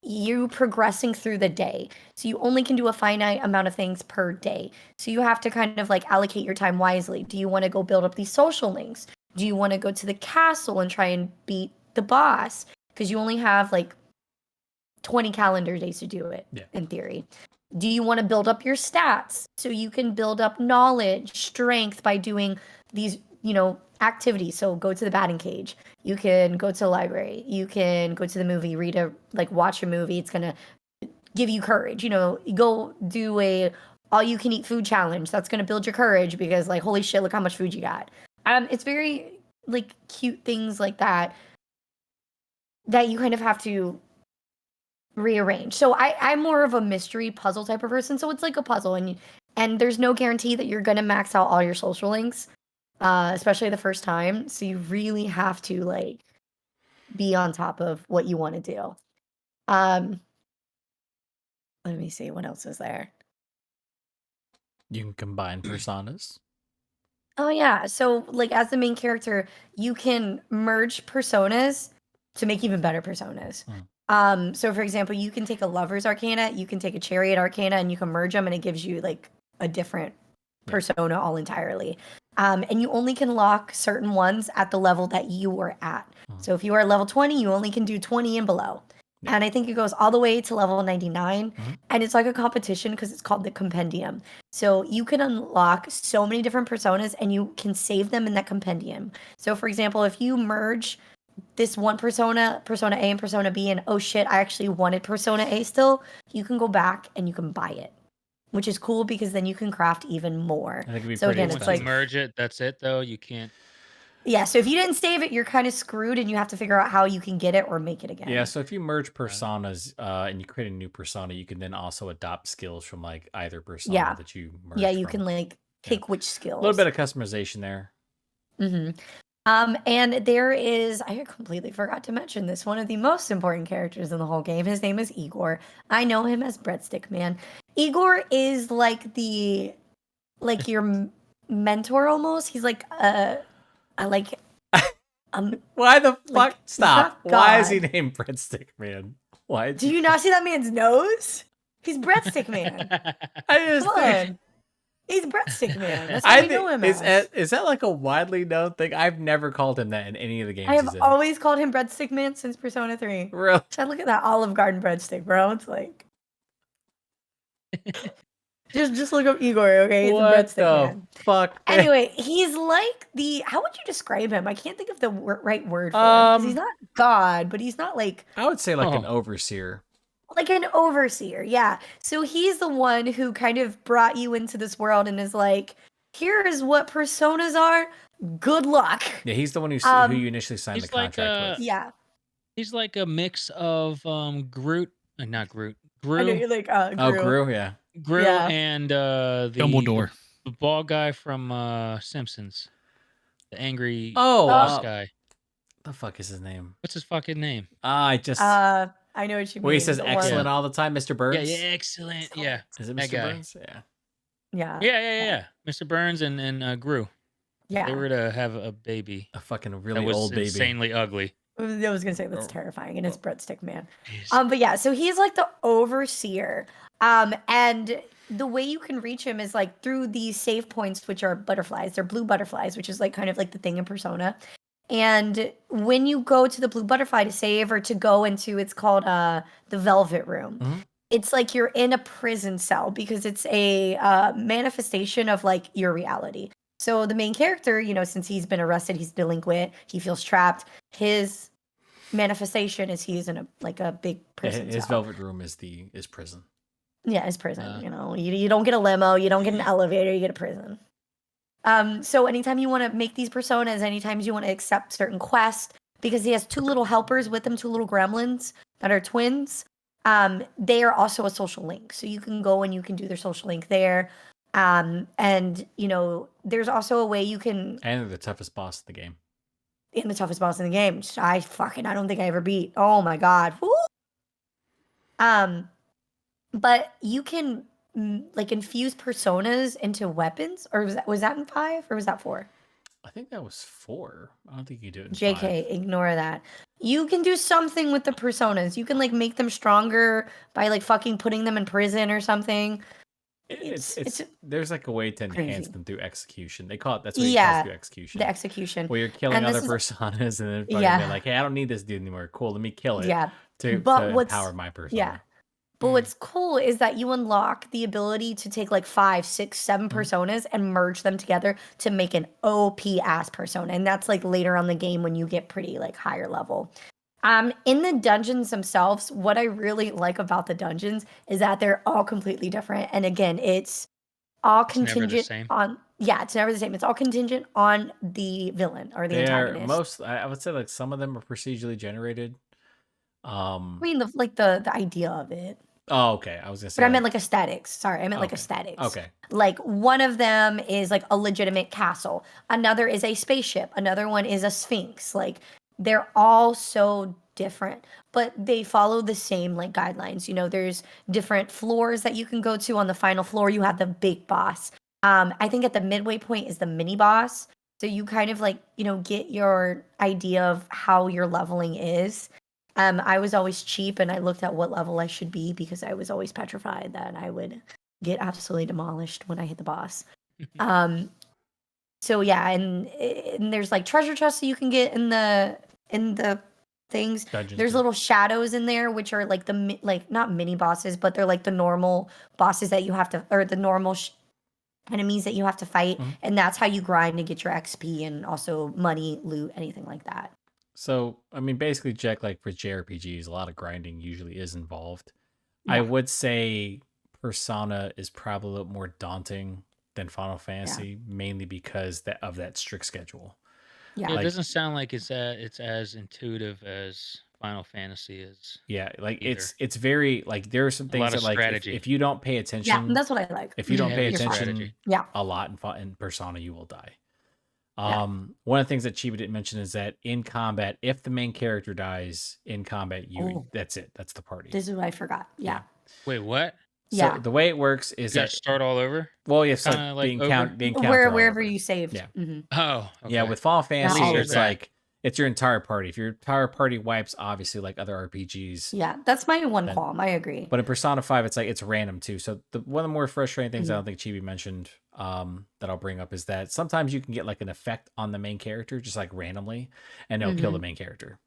you progressing through the day. So you only can do a finite amount of things per day. So you have to kind of like allocate your time wisely. Do you want to go build up these social links? Do you want to go to the castle and try and beat the boss? Because you only have like 20 calendar days to do it, in theory. Do you want to build up your stats so you can build up knowledge, strength by doing these, activities? So go to the batting cage. You can go to the library. You can go to the movie, watch a movie. It's going to give you courage. Go do a all you can eat food challenge. That's going to build your courage because like, holy shit, look how much food you got. It's very like cute things like that you kind of have to rearrange. So I'm more of a mystery puzzle type of person. So it's like a puzzle, and there's no guarantee that you're gonna max out all your social links, especially the first time. So you really have to like be on top of what you want to do. Let me see what else is there.
You can combine personas.
Oh yeah. So like as the main character, you can merge personas to make even better personas. So for example, you can take a lover's arcana, you can take a chariot arcana, and you can merge them, and it gives you like a different persona all entirely. And you only can lock certain ones at the level that you are at. So if you are level 20, you only can do 20 and below. And I think it goes all the way to level 99. And it's like a competition because it's called the compendium. So you can unlock so many different personas, and you can save them in that compendium. So for example, if you merge this one persona A and persona B, and oh shit, I actually wanted persona A still, you can go back and you can buy it, which is cool because then you can craft even more.
I think it'd be
So
pretty
again,
Once
it's
you
like,
merge it, that's it though. You can't.
yeah, so if you didn't save it, you're kind of screwed, and you have to figure out how you can get it or make it again.
Yeah, so if you merge personas and you create a new persona, you can then also adopt skills from like either persona that you merge.
Yeah, you
from.
can like pick which skills.
A little bit of customization there.
And there is, I completely forgot to mention this, one of the most important characters in the whole game. His name is Igor. I know him as Breadstick Man. Igor is like your mentor almost. He's like
Why the fuck?
like,
Stop.
he's not
Why is he
God.
named Breadstick Man? Why?
Do you not see that man's nose? He's Breadstick Man.
I just
Come
think.
on. He's Breadstick Man. That's what we know him as.
Is that like a widely known thing? I've never called him that in any of the games
I
he's
have
in.
always called him Breadstick Man since Persona 3.
Really?
So look at that Olive Garden breadstick, bro. It's like just look up Igor, okay? He's
What
a breadstick
the
man.
fuck?
Anyway, he's like how would you describe him? I can't think of the right word for him because he's not God, but he's not like
I would say like an overseer.
like an overseer, yeah. So he's the one who kind of brought you into this world and is like, here is what personas are. Good luck.
Yeah, he's the one who you initially signed the
he's like
contract with.
Yeah.
He's like a mix of Groot, not Groot,
I know
Gru,
you're like,
Oh, Gru, yeah.
Gru,
Yeah.
and
Dumbledore.
the bald guy from Simpsons, the angry
Oh,
guy.
the fuck is his name?
What's his fucking name?
I just
I know what you mean.
where he says
The
excellent
one-
all the time, Mr. Burns.
Yeah, excellent. Yeah,
Is it
that
Mr.
guy.
Burns? Yeah.
Yeah.
Yeah. Mr. Burns and Gru.
Yeah.
They were to have a baby
A fucking
that
really
was
old baby.
insanely ugly.
I was gonna say that's
Oh.
terrifying, and it's breadstick man.
Jeez.
But yeah, so he's like the overseer. And the way you can reach him is like through these save points, which are butterflies. They're blue butterflies, which is like kind of like the thing in Persona. And when you go to the blue butterfly to save or to go into, it's called the Velvet Room.
Mhm.
It's like you're in a prison cell because it's a manifestation of like your reality. So the main character, you know, since he's been arrested, he's delinquent, he feels trapped. His manifestation is he's in a like a big prison
His
cell.
velvet room is prison.
Yeah, his prison. You know, you don't get a limo, you don't get an elevator, you get a prison. So anytime you want to make these personas, anytime you want to accept certain quests, because he has two little helpers with him, two little gremlins that are twins. They are also a social link, so you can go and you can do their social link there. And you know, there's also a way you can.
And they're the toughest boss in the game.
In the toughest boss in the game, which I don't think I ever beat. Oh my god. Woo! But you can like infuse personas into weapons, or was that in 5 or was that 4?
I think that was 4. I don't think you do it in
JK,
5.
ignore that. You can do something with the personas. You can like make them stronger by like fucking putting them in prison or something. It's
There's like a way to enhance
crazy.
them through execution. They call it that's what he calls through execution.
The execution.
Where you're killing
And this
other
is-
personas and then fucking
Yeah.
being like, hey, I don't need this dude anymore. Cool, let me kill it
Yeah.
to
But what's-
empower my persona.
Yeah. But what's cool is that you unlock the ability to take like 5, 6, 7 personas and merge them together to make an OP ass persona. And that's like later on the game when you get pretty like higher level. In the dungeons themselves, what I really like about the dungeons is that they're all completely different. And again, it's all
It's never the
contingent
same.
on it's never the same. It's all contingent on the villain or the antagonist.
I would say like some of them are procedurally generated.
I mean the idea of it.
Oh, okay. I was gonna say,
But I meant like aesthetics. Sorry, I meant like
Okay.
aesthetics.
Okay.
Like one of them is like a legitimate castle. Another is a spaceship. Another one is a sphinx. Like they're all so different, but they follow the same like guidelines. You know, there's different floors that you can go to. On the final floor, you have the big boss. I think at the midway point is the mini boss. So you kind of like, you know, get your idea of how your leveling is. I was always cheap and I looked at what level I should be because I was always petrified that I would get absolutely demolished when I hit the boss. So yeah, and there's like treasure chests that you can get in the things.
Dungeons,
There's
yeah.
little shadows in there, which are like like not mini bosses, but they're like the normal bosses that you have to, or the normal enemies that you have to fight,
Mhm.
and that's how you grind to get your XP and also money, loot, anything like that.
So, I mean, basically, Jack, like for JRPGs, a lot of grinding usually is involved. I
Yeah.
would say Persona is probably a little more daunting than Final Fantasy, mainly because of that strict schedule.
Yeah.
Yeah, it
Like-
doesn't sound like it's as intuitive as Final Fantasy is.
Yeah, like
Either.
it's very like there are some
A
things
lot
that
of
like
strategy.
if you don't pay
Yeah,
attention,
that's what I like.
if you don't pay
Heavy
attention
strategy.
Yeah.
a lot in Persona, you will die.
Yeah.
One of the things that Chibi didn't mention is that in combat, if the main character dies in combat, that's it. That's the party.
This is what I forgot. Yeah.
Wait, what?
So
Yeah.
the way it works is
You gotta
that
start all over?
yes,
kinda like
the encounter,
over?
the encounter all
Wherever
over.
you saved.
Yeah.
Mhm.
Oh, okay.
Yeah, with Final Fantasy,
all
it's
over.
like it's your entire party. If your entire party wipes, obviously, like other RPGs.
Yeah, that's my one
Then-
qualm. I agree.
But in Persona 5, it's like it's random too. So one of the more frustrating things I
Mhm.
don't think Chibi mentioned that I'll bring up is that sometimes you can get like an effect on the main character just like randomly, and it'll kill the main character,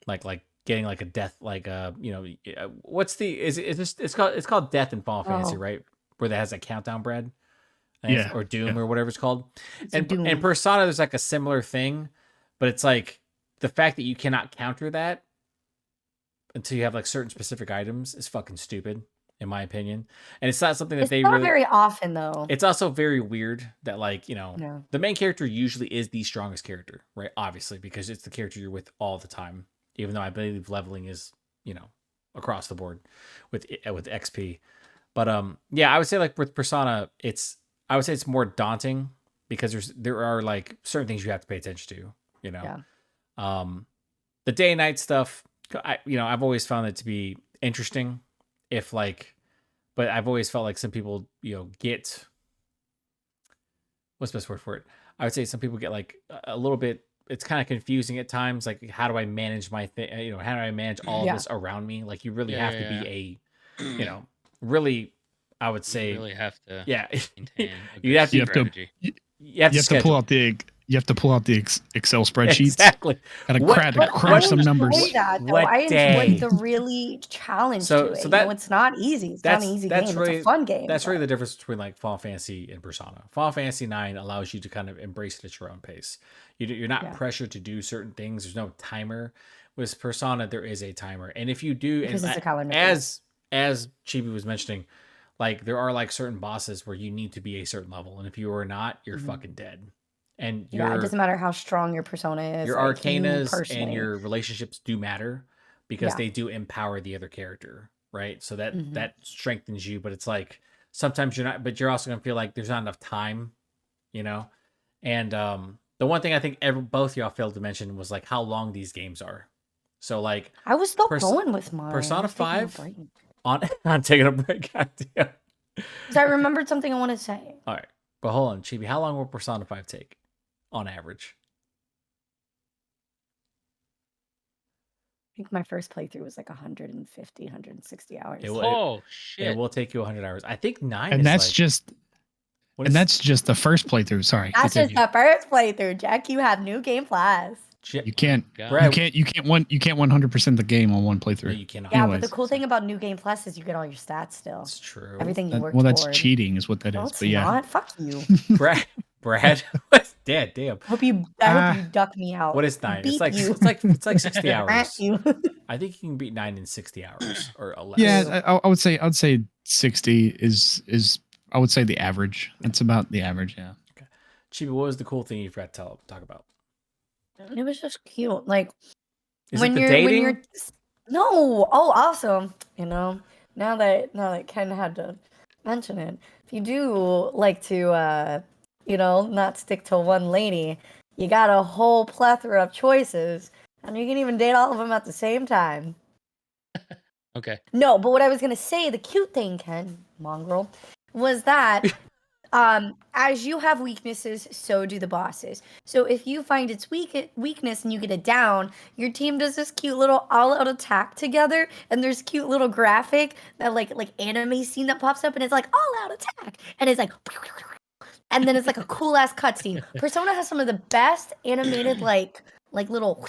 like getting like a death, like what's the it's called death in Final Fantasy,
Oh.
right? Where that has a countdown, Brad. And
Yeah,
or Doom
yeah.
or whatever it's called. And
Doom.
Persona, there's like a similar thing, but it's like the fact that you cannot counter that until you have like certain specific items is fucking stupid, in my opinion. And it's not something that
It's
they
not
really.
very often though.
It's also very weird that like
Yeah.
the main character usually is the strongest character, right? Obviously, because it's the character you're with all the time. Even though I believe leveling is across the board with XP. But yeah, I would say like with Persona, I would say it's more daunting because there are like certain things you have to pay attention to,
Yeah.
the day and night stuff, I've always found it to be interesting but I've always felt like some people, get, what's the best word for it? I would say some people get like a little bit it's kind of confusing at times. Like, how do I manage my thing? You know, how do I manage all of this around me? Like, you really have to be you know, really, I would say,
You really have to
yeah,
maintain a
you
good
have to,
strategy.
you have to
pull out the Excel spreadsheets.
exactly.
Gotta
But
crunch
I
some numbers.
enjoy that, though.
What
I
day?
enjoy the really challenge
So-
to it.
so
You know,
that-
it's not easy. It's not an easy game.
really,
it's a fun game.
That's really
but-
the difference between like Final Fantasy and Persona. Final Fantasy 9 allows you to kind of embrace it at your own pace. You're not pressured to do certain things. There's no timer. With Persona, there is a timer, and if you do,
Because
and
it's a calendar.
as Chibi was mentioning, like there are like certain bosses where you need to be a certain level, and if you are not, you're fucking dead. And
Yeah, it doesn't matter how strong your persona is.
your
like, you
arcanas and
personally-
your relationships do matter because
Yeah.
they do empower the other character, right? So that
Mhm.
that strengthens you, but it's like sometimes you're not, but you're also gonna feel like there's not enough time, you know. And the one thing I think both y'all failed to mention was like how long these games are. So like
I was still going with mine.
Persona
I was taking a
5?
break.
on taking a break. Goddamn.
'Cause I remembered something I want to say.
All right, but hold on, Chibi. How long will Persona 5 take on average?
I think my first playthrough was like 150, 160 hours.
It will-
Oh shit!
It will take you 100 hours. I think 9
And
is
that's
like,
just
what
and
is-
that's just the first playthrough. Sorry.
That's just
continue.
the first playthrough, Jack. You have new game plus.
You can't
God.
Brad,
you can't 100% the game on one
no,
playthrough.
you cannot.
Yeah,
Anyways,
but the cool thing about new game plus is you get all your stats still.
That's true.
Everything you worked
Well, that's
toward.
cheating, is what that
No,
is.
it's
But yeah,
not. Fuck you.
Brad, Dad, damn.
I hope you duck me out.
What is 9?
Beat
It's like
you.
it's like 60
Rat
hours.
you.
I think you can beat 9 in 60 hours or less.
yeah, I would say 60 is I would say the average. That's about the average. Yeah.
Chibi, what was the cool thing you forgot to talk about?
It was just cute. Like
Is
when
it the
you're
dating?
when you're no. Oh, also, you know, now that Ken had to mention it, if you do like to you know, not stick to one lady, you got a whole plethora of choices, and you can even date all of them at the same time.
Okay.
No, but what I was gonna say, the cute thing, Ken, mongrel, was that as you have weaknesses, so do the bosses. So if you find its weakness and you get it down, your team does this cute little all-out attack together, and there's cute little graphic that like anime scene that pops up, and it's like all-out attack, and it's like, and then it's like a cool ass cutscene. Persona has some of the best animated like little,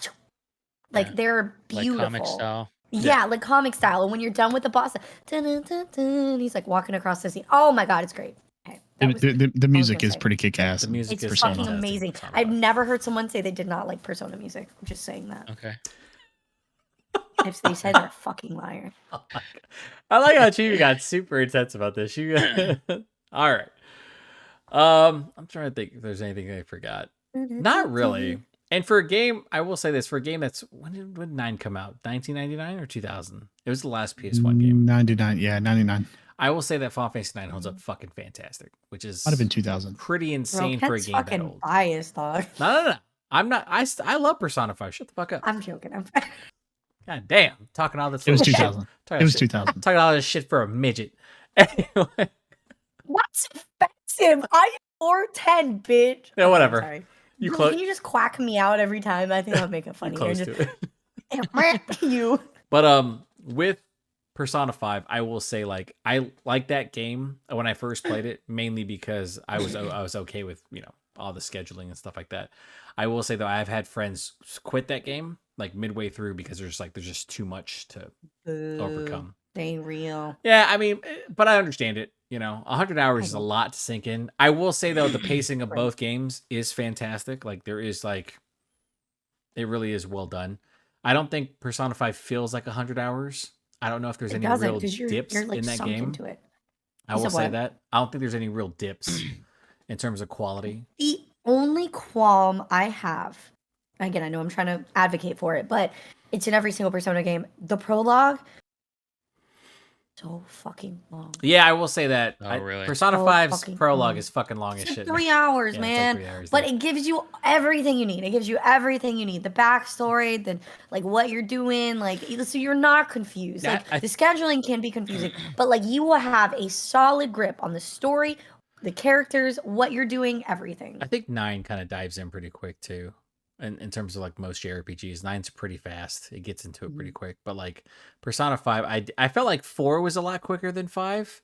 like
Yeah.
they're beautiful.
Like comic style.
Yeah, like comic style. And when you're done with the boss, dun, dun, dun, dun, he's like walking across the scene. Oh my god, it's great. Okay, that was-
The music
gonna
is
say.
pretty kick-ass.
The music
it's
is
fucking
fantastic.
amazing.
Persona
I've
5.
never heard someone say they did not like Persona music. I'm just saying that.
Okay.
If they said they're a fucking liar.
I like how Chibi got super intense about this. All right. I'm trying to think if there's anything I forgot. Not really. And for a game, I will say this, for a game that's when did 9 come out? 1999 or 2000? It was the last PS1 game.
99. Yeah, 99.
I will say that Final Fantasy 9 holds up fucking fantastic, which is
Might have been 2000.
pretty insane
Bro,
for a
Ken's
game that
fucking
old.
biased, dog.
No. I'm not. I love Persona 5. Shut the fuck up.
I'm joking.
God damn. Talking all this.
It was
shit.
2000.
Talking
It was
shit-
2000.
Talking all this shit for a midget. Anyway,
What's offensive? I am 4'10", bitch.
Yeah,
Okay,
whatever.
Sorry.
You
Can
close.
you just quack me out every time? I think I'll make it
You
funnier.
close
Just,
to it.
you.
But with Persona 5, I will say like I like that game when I first played it, mainly because I was okay with, you know, all the scheduling and stuff like that. I will say though, I've had friends quit that game like midway through because there's just too much to overcome.
They ain't real.
Yeah, I mean, but I understand it. You know, 100 hours is a lot to sink in. I will say though, the pacing of
Right.
both games is fantastic. Like there is like, it really is well done. I don't think Persona 5 feels like 100 hours. I don't know if there's
It
any
doesn't,
real
'cause
dips
you're like
in that
sunk
game.
into it.
I
You
will
said
say
what?
that. I don't think there's any real dips in terms of quality.
The only qualm I have, again, I know I'm trying to advocate for it, but it's in every single Persona game. The prologue, so fucking long.
Yeah, I will say that.
Oh, really?
Persona
So
5's
fucking
prologue
long.
is fucking long as
It's
shit.
like 3 hours,
Yeah, it's like
man.
3 hours,
But
yeah.
it gives you everything you need. It gives you everything you need. The backstory, the like what you're doing, like so you're not confused.
Yeah,
Like the scheduling can be confusing, but like you will have a solid grip on the story, the characters, what you're doing, everything.
I think 9 kind of dives in pretty quick too. in terms of like most JRPGs. 9's pretty fast. It gets into it pretty
Mhm.
quick. But like Persona 5, I felt like 4 was a lot quicker than 5.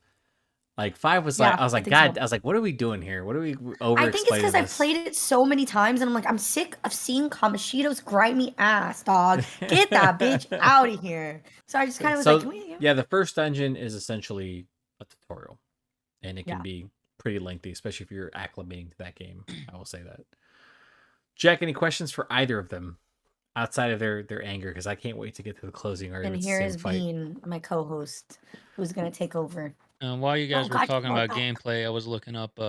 Like 5 was like,
Yeah,
I was
I
like,
think so.
God, I was like, what are we doing here? What are we over
I think it's
explaining
because I
this?
played it so many times, and I'm like, I'm sick of seeing Kamoshido's grimy ass, dog. Get that bitch out of here. So I just kind of was like,
So
can we?
yeah, the first dungeon is essentially a tutorial, and it can
Yeah.
be pretty lengthy, especially if you're acclimating to that game. I will say that. Jack, any questions for either of them outside of their anger? Because I can't wait to get to the closing
And
arguments.
here
Same
is
fight.
Bean, my co-host, who's gonna take over.
While you guys
Oh
were
God,
talking
oh
about
God.
gameplay, I was looking up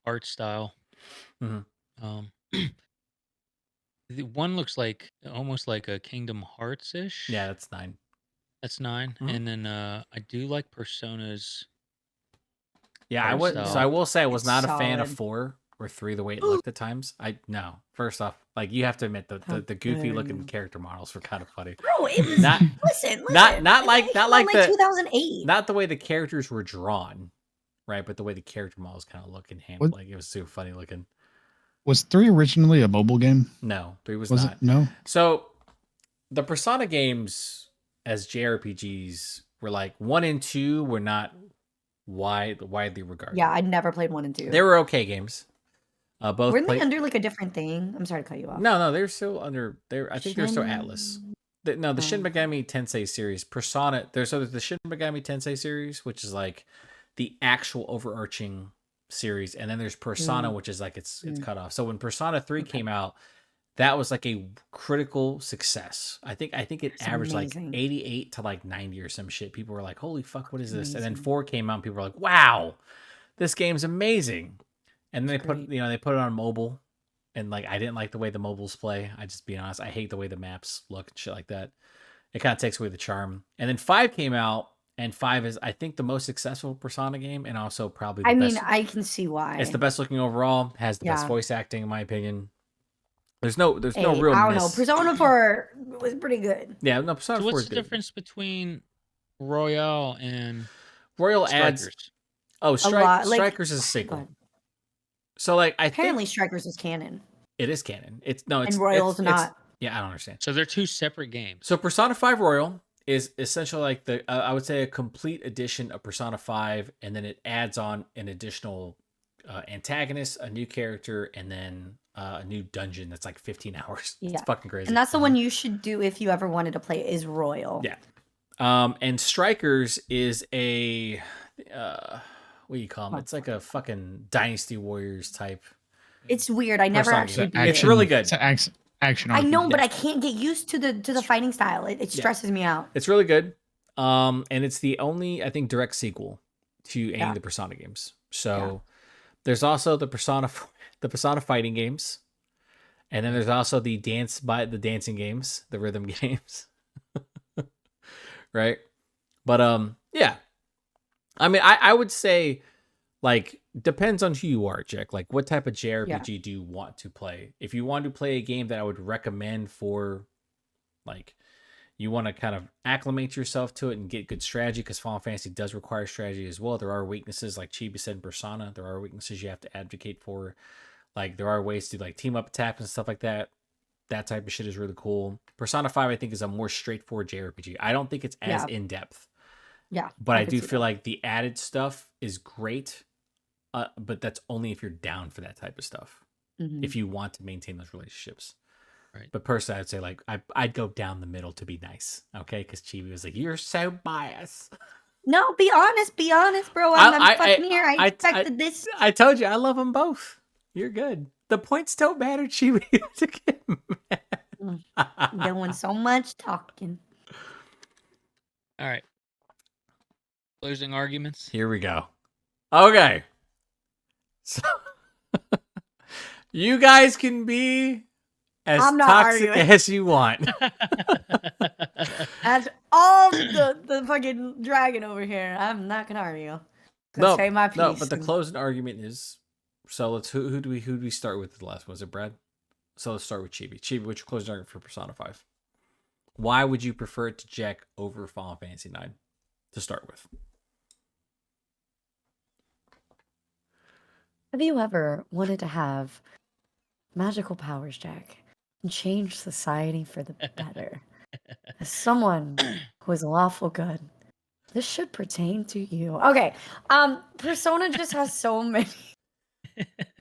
art style.
Mhm.
The one looks like almost like a Kingdom Hearts ish.
Yeah, that's 9.
That's 9.
Mhm.
And then I do like Persona's.
Yeah, I
Art
would. So I
style.
will say I was
It's
not a fan of
solid.
4 or 3 the way it looked at times. No. First off, like you have to admit
How
the goofy
dare
looking
you.
character models were kind of funny.
Bro, it was.
Not
Listen.
not
It
like
came out in, like
the
2008.
not the way the characters were drawn, right? But the way the character models kind of look and handle,
What
like it was super funny looking.
was 3 originally a mobile game?
No, 3 was
Was
not.
it? No.
So the Persona games as JRPGs were like 1 and 2 were not widely regarded.
Yeah, I never played 1 and 2.
They were okay games. Both
Weren't they
played.
under like a different thing? I'm sorry to cut you off.
No, they're still under. I think they're still Atlas.
Shin-
The Shin
Oh.
Megami Tensei series, Persona. There's the Shin Megami Tensei series, which is like the actual overarching series, and then there's Persona, which is like it's cut off. So when Persona 3
Okay.
came out, that was like a critical success. I think it
It's
averaged
amazing.
like 88 to like 90 or some shit. People were like, "Holy fuck, what is this?" And then
Amazing.
4 came out, and people were like, "Wow, this game's amazing." And then
It's
they put
great.
they put it on mobile, and like I didn't like the way the mobiles play. I just be honest, I hate the way the maps look and shit like that. It kind of takes away the charm. And then 5 came out, and 5 is I think the most successful Persona game, and also probably the
I
best.
mean, I can see why.
It's the best looking overall. Has the best
Yeah.
voice acting in my opinion. There's no real
I don't know.
miss.
Persona 4 was pretty good.
Yeah, no, Persona
So
4
what's
is
the
good.
difference between Royale and
Royal adds.
Strikers?
Oh,
A lot. Like,
Strikers is a
go
sequel.
ahead.
So like I
Apparently,
think
Strikers is canon,
it is canon. It's
and Royal's not.
yeah, I don't understand.
So they're two separate games.
So Persona 5 Royal is essentially like I would say a complete edition of Persona 5, and then it adds on an additional antagonist, a new character, and then a new dungeon that's like 15 hours.
Yeah.
It's fucking crazy.
And that's the one you should do if you ever wanted to play. Is Royal.
Yeah. And Strikers is a what do you call them? It's like a fucking Dynasty Warriors type.
It's weird. I never
Persona
actually.
game.
beat
It's
it.
really good.
It's an action.
I know,
RPG.
but I can't get used to the fighting style. It stresses me out.
It's really good. And it's the only, I think, direct sequel to any
Yeah.
of the Persona games. So there's also the Persona fighting games. And then there's also the dancing games, the rhythm games. Right? But yeah. I mean, I would say like depends on who you are, Jack. Like what type of JRPG do you want to play? If you want to play a game that I would recommend for like you want to kind of acclimate yourself to it and get good strategy, because Final Fantasy does require strategy as well. There are weaknesses, like Chibi said in Persona. There are weaknesses you have to advocate for. Like there are ways to like team up attacks and stuff like that. That type of shit is really cool. Persona 5, I think, is a more straightforward JRPG. I don't think it's as in depth.
Yeah.
But I
could
do
see
feel
that.
like the added stuff is great. But that's only if you're down for that type of stuff.
Mhm.
If you want to maintain those relationships.
Right.
But personally, I'd say like I'd go down the middle to be nice, okay? Because Chibi was like, "You're so biased."
No, be honest, bro. I'm fucking here. I expected this.
I told you, I love them both. You're good. The points don't matter, Chibi. To get mad.
Doing so much talking.
All right. Closing arguments.
Here we go. Okay. So you guys can be as
I'm not
toxic
arguing.
as you want.
That's all the fucking dragon over here. I'm not gonna argue. Gonna say my piece.
No, but the closing argument is so let's who do we start with the last one? Was it Brad? So let's start with Chibi. Chibi, what's your closing argument for Persona 5? Why would you prefer it to Jack over Final Fantasy 9 to start with?
Have you ever wanted to have magical powers, Jack? and change society for the better. As someone who is lawful good, this should pertain to you. Okay. Persona just has so many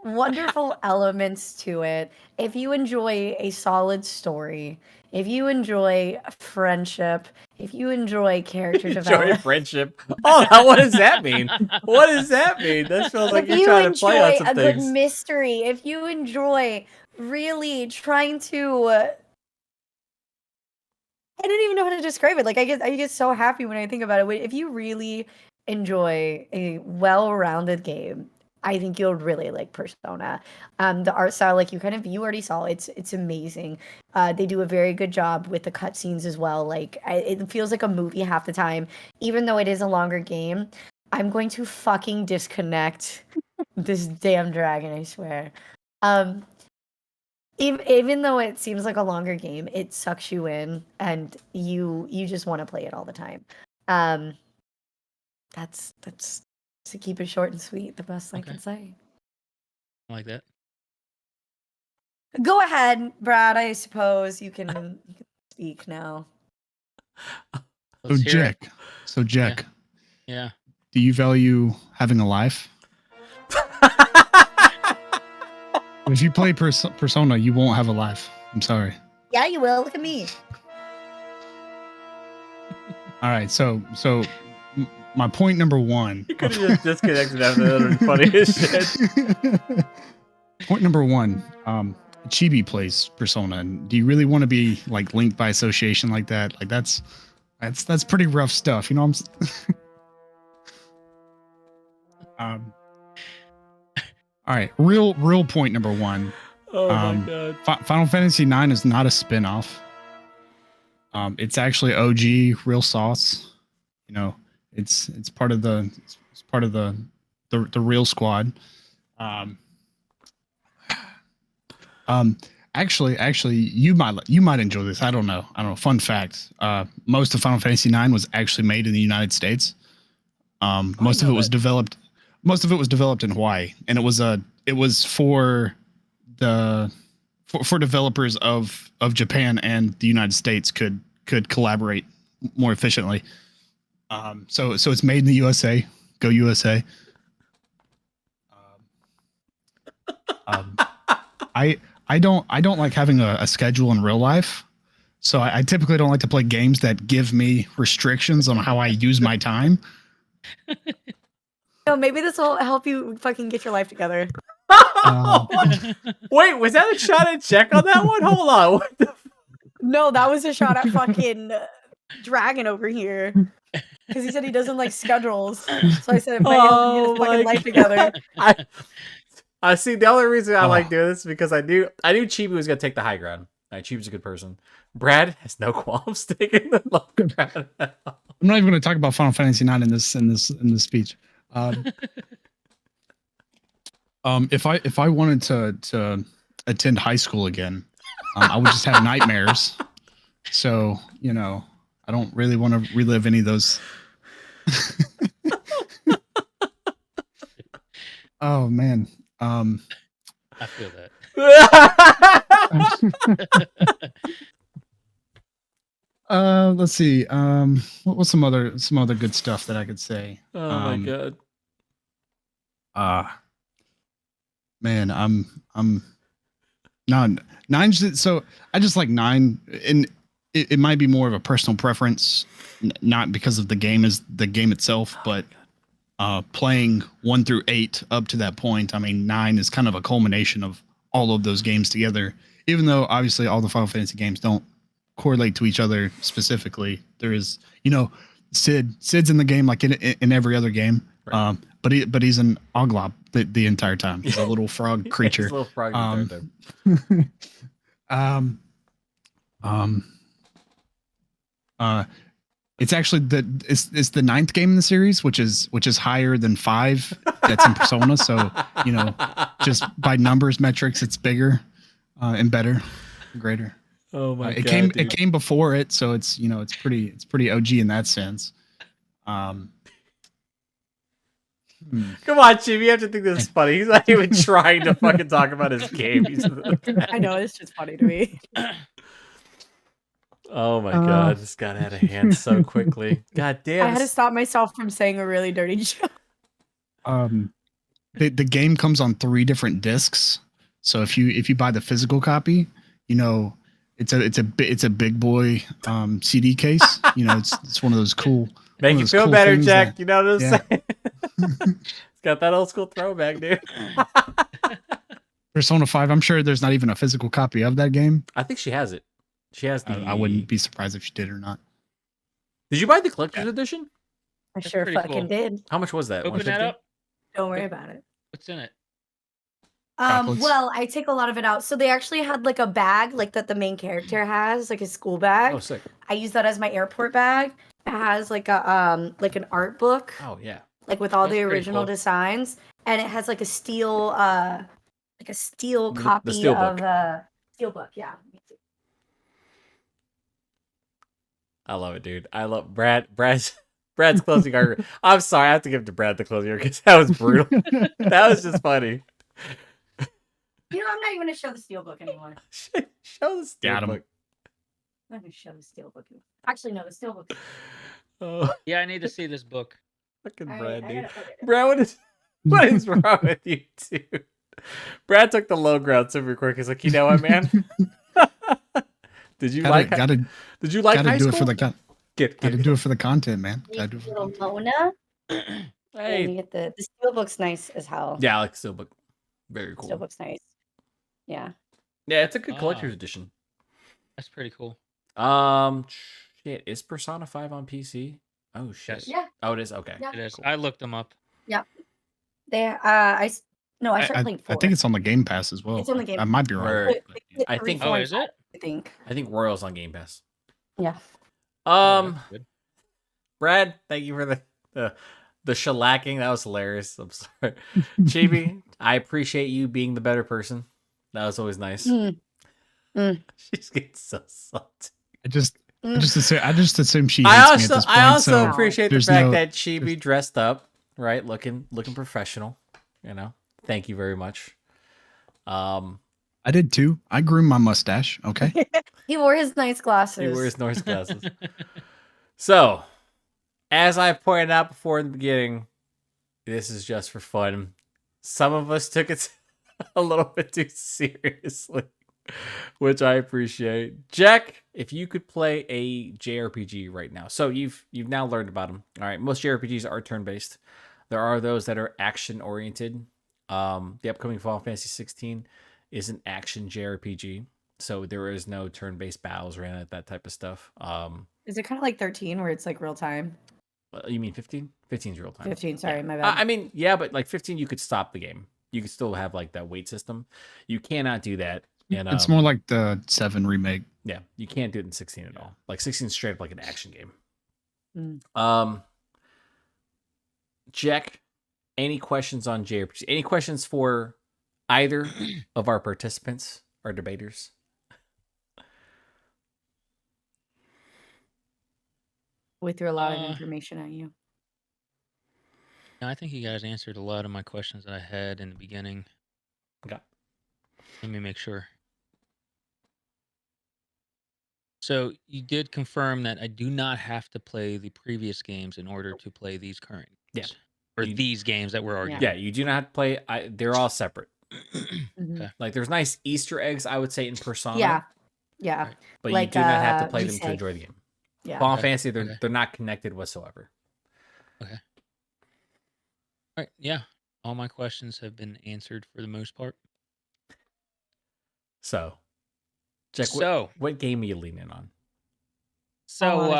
wonderful elements to it. If you enjoy a solid story, if you enjoy friendship, if you enjoy character
Enjoy
development,
friendship. Oh, what does that mean? What does that mean? That feels like
if
you're
you
trying to play on
enjoy
some
a good
things.
mystery, if you enjoy really trying to I don't even know how to describe it. Like I get so happy when I think about it. If you really enjoy a well-rounded game, I think you'll really like Persona. The art style, like you already saw, it's amazing. They do a very good job with the cutscenes as well. Like it feels like a movie half the time, even though it is a longer game. I'm going to fucking disconnect this damn dragon, I swear. Um, even though it seems like a longer game, it sucks you in, and you just want to play it all the time. Um, that's to keep it short and sweet, the best I
Okay.
can say.
I like that.
Go ahead, Brad. I suppose you can speak now.
Let's hear it.
Jack,
Yeah.
do you value having a life? If you play Persona, you won't have a life. I'm sorry.
Yeah, you will. Look at me.
All right, so my point number one.
You could have just disconnected after that. That was funny as shit.
Point number one. Chibi plays Persona, and do you really want to be like linked by association like that? Like that's pretty rough stuff. You know what I'm. All right, real point number one.
Oh my god.
Final Fantasy IX is not a spin-off. It's actually OG real sauce. You know, it's part of the real squad. Actually, you might enjoy this. I don't know. Fun fact: most of Final Fantasy IX was actually made in the United States. Most of it was developed. Most of it was developed in Hawaii, and it was for developers of Japan and the United States could collaborate more efficiently. So it's made in the USA. Go USA. I don't like having a schedule in real life. So I typically don't like to play games that give me restrictions on how I use my time.
No, maybe this will help you fucking get your life together.
Wait, was that a shot at check on that one? Hold on. What the
No, that was a shot at fucking Dragon over here. Because he said he doesn't like schedules. So I said it might help you get his fucking life together.
I see. The only reason I like doing this is because I knew Chibi was gonna take the high ground. Chibi's a good person. Brad has no qualms taking the low ground.
I'm not even going to talk about Final Fantasy IX in this speech. If I wanted to attend high school again, I would just have nightmares. So I don't really want to relive any of those. Oh man.
I feel that.
Let's see. What's some other good stuff that I could say?
Oh my god.
Man, I'm not nine's. So I just like 9, and it might be more of a personal preference, not because of the game itself, but playing 1 through 8 up to that point. I mean, 9 is kind of a culmination of all of those games together. Even though obviously all the Final Fantasy games don't correlate to each other specifically, there is, Sid's in the game like in every other game. Right. But he's an Oglop the entire time. He's a little frog creature.
He's a little frog.
It's actually it's the 9th game in the series, which is higher than 5 that's in Persona. So just by numbers metrics, it's bigger and better, greater.
Oh my god!
It came before it, so it's it's pretty OG in that sense.
Come on, Chibi, you have to think this is funny. He's not even trying to fucking talk about his game.
I know, it's just funny to me.
Oh my god, this got out of hand so quickly. God damn.
I had to stop myself from saying a really dirty joke.
The game comes on 3 different discs. So if you buy the physical copy, you know, it's a big boy CD case. You know, it's one of those cool.
Make you feel
cool
better,
things
Jack.
that-
You know what I'm
yeah.
saying? It's got that old school throwback, dude.
Persona 5, I'm sure there's not even a physical copy of that game.
I think she has it. She has the.
I wouldn't be surprised if she did or not.
Did you buy the collector's edition?
I
That's
sure
pretty
fucking
cool.
did.
How much was that?
Open that
150?
up.
Don't worry about it.
What's in it?
Chocolates.
Well, I take a lot of it out. So they actually had like a bag like that the main character has, like a school bag.
Oh, sick.
I use that as my airport bag. It has like a like an art book,
Oh, yeah.
like with all
That's
the
pretty
original
cool.
designs, and it has like a steel
The
copy
steel
of
book.
steel book. Yeah.
I love it, dude. I love Brad's closing argument. I'm sorry, I have to give it to Brad the closing argument because that was brutal. That was just funny.
You know, I'm not even gonna show the steel book anymore.
Show the steel
Got him.
book.
I'm not gonna show the steel book. Actually, no, the steel book.
Oh,
Yeah, I need to see this book.
fucking
All
Brad,
right, I
dude.
gotta put it.
Brad, what is wrong with you, dude? Brad took the low ground super quick. He's like, you know what, man? Did you like?
Gotta
Did you like high
do
school?
it for the gotta do it for the content, man.
Need
Gotta
a
do it for
little
the
Mona. And
Hey,
you get the steel book's nice as hell.
yeah, I like the steelbook. Very
Steel
cool.
book's nice. Yeah.
Yeah, it's a good
Ah.
collector's edition.
That's pretty cool.
Shit, is Persona 5 on PC? Oh shit.
Yes.
Yeah.
Oh, it is. Okay.
Yeah.
It is.
Cool.
I looked them up.
They I started playing 4.
I think it's on the Game Pass as well.
It's on the Game
I might be wrong.
Right.
But they get
I
3,
think-
4,
Oh,
and
is
5,
it?
I think.
I think Royal's on Game Pass.
Yeah.
Oh, that's good.
Brad, thank you for the shellacking. That was hilarious. I'm sorry. Chibi, I appreciate you being the better person. That was always nice. She's getting so salty.
I just assume she
I
hates me at this point.
I also
so
appreciate the
there's
fact
no-
that Chibi dressed up, right? Looking professional. You know. Thank you very much.
I did too. I groomed my mustache. Okay.
He wore his nice glasses.
He wears noise glasses. So, as I pointed out before in the beginning, this is just for fun. Some of us took it a little bit too seriously, which I appreciate. Jack, if you could play a JRPG right now. So you've now learned about them. All right, most JRPGs are turn-based. There are those that are action-oriented. The upcoming Final Fantasy 16 is an action JRPG. So there is no turn-based battles or any of that type of stuff.
Is it kind of like 13 where it's like real time?
You mean 15? 15 is real time.
15, sorry,
Yeah.
my bad.
I mean, yeah, but like 15, you could stop the game. You could still have like that wait system. You cannot do that. And
It's more like the 7 remake.
yeah, you can't do it in 16 at all. Like 16 is straight up like an action game.
Mm.
Jack, any questions on JRPG? Any questions for either of our participants or debaters?
We threw a lot of information at you.
No, I think you guys answered a lot of my questions that I had in the beginning.
Okay.
Let me make sure. So you did confirm that I do not have to play the previous games in order to play these current games. Or
You-
these games that we're arguing.
Yeah, you do not have to play. They're all separate.
Mhm.
Okay.
Like there's nice Easter eggs, I would say, in Persona.
Yeah. Yeah.
Right.
But
Like,
you do not have to play
you
them to
say.
enjoy the game.
Yeah.
Final
Okay,
Fantasy,
okay.
they're not connected whatsoever.
All right. Yeah. All my questions have been answered for the most part.
So, Jack,
So,
what game are you leaning on?
so
honestly,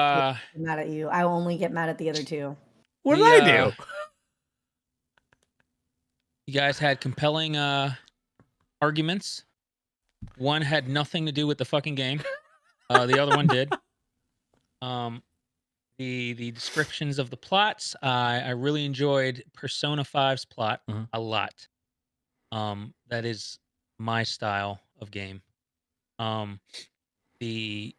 I'm mad at you. I only get mad at the other two.
What
did I do? You guys had compelling arguments. One had nothing to do with the fucking game. The other one did. The descriptions of the plots, I really enjoyed Persona 5's plot a lot. That is my style of game. The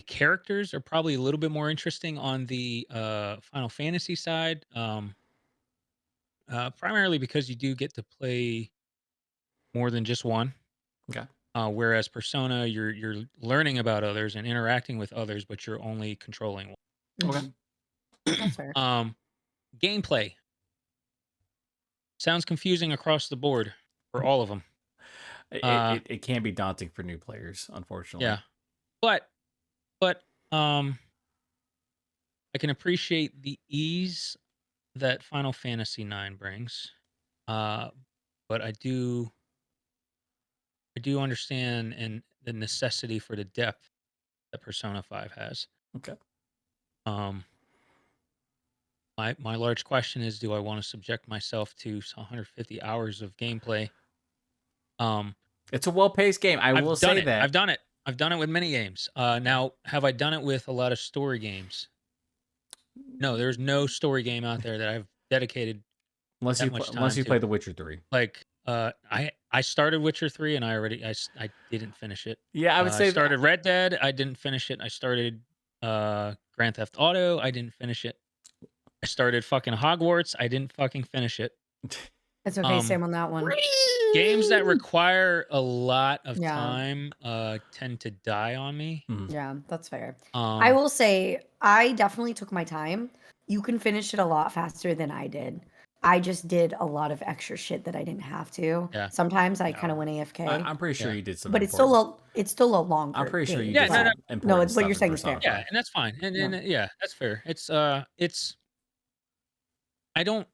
characters are probably a little bit more interesting on the Final Fantasy side. primarily because you do get to play more than just one.
Okay.
Whereas Persona, you're learning about others and interacting with others, but you're only controlling one.
Okay.
That's fair.
Gameplay sounds confusing across the board for all of them.
It can be daunting for new players, unfortunately.
Yeah, but I can appreciate the ease that Final Fantasy IX brings. But I do understand and the necessity for the depth that Persona 5 has.
Okay.
My large question is, do I want to subject myself to 150 hours of gameplay?
It's a well-paced game. I will say that.
I've done it. I've done it with many games. Now, have I done it with a lot of story games? No, there's no story game out there that I've dedicated
unless
that
you
much
unless
time
you
to.
play The Witcher 3.
Like, I started Witcher 3 and I didn't finish it.
Yeah, I would say
I started Red Dead. I didn't finish it. I started Grand Theft Auto. I didn't finish it. I started fucking Hogwarts. I didn't fucking finish it.
It's okay, same on that one.
Games that require a lot of
Yeah.
time tend to die on me.
Yeah, that's fair. I will say I definitely took my time. You can finish it a lot faster than I did. I just did a lot of extra shit that I didn't have to.
Yeah.
Sometimes I kind of went AFK.
I'm pretty sure
Yeah.
you did something.
But it's still a longer.
I'm pretty sure you
game,
did
Yeah, no,
some
no.
important
No, it's what
stuff
you're
in
saying is fair.
Persona
Yeah,
5.
and that's fine. And
Yeah.
yeah, that's fair. It's I don't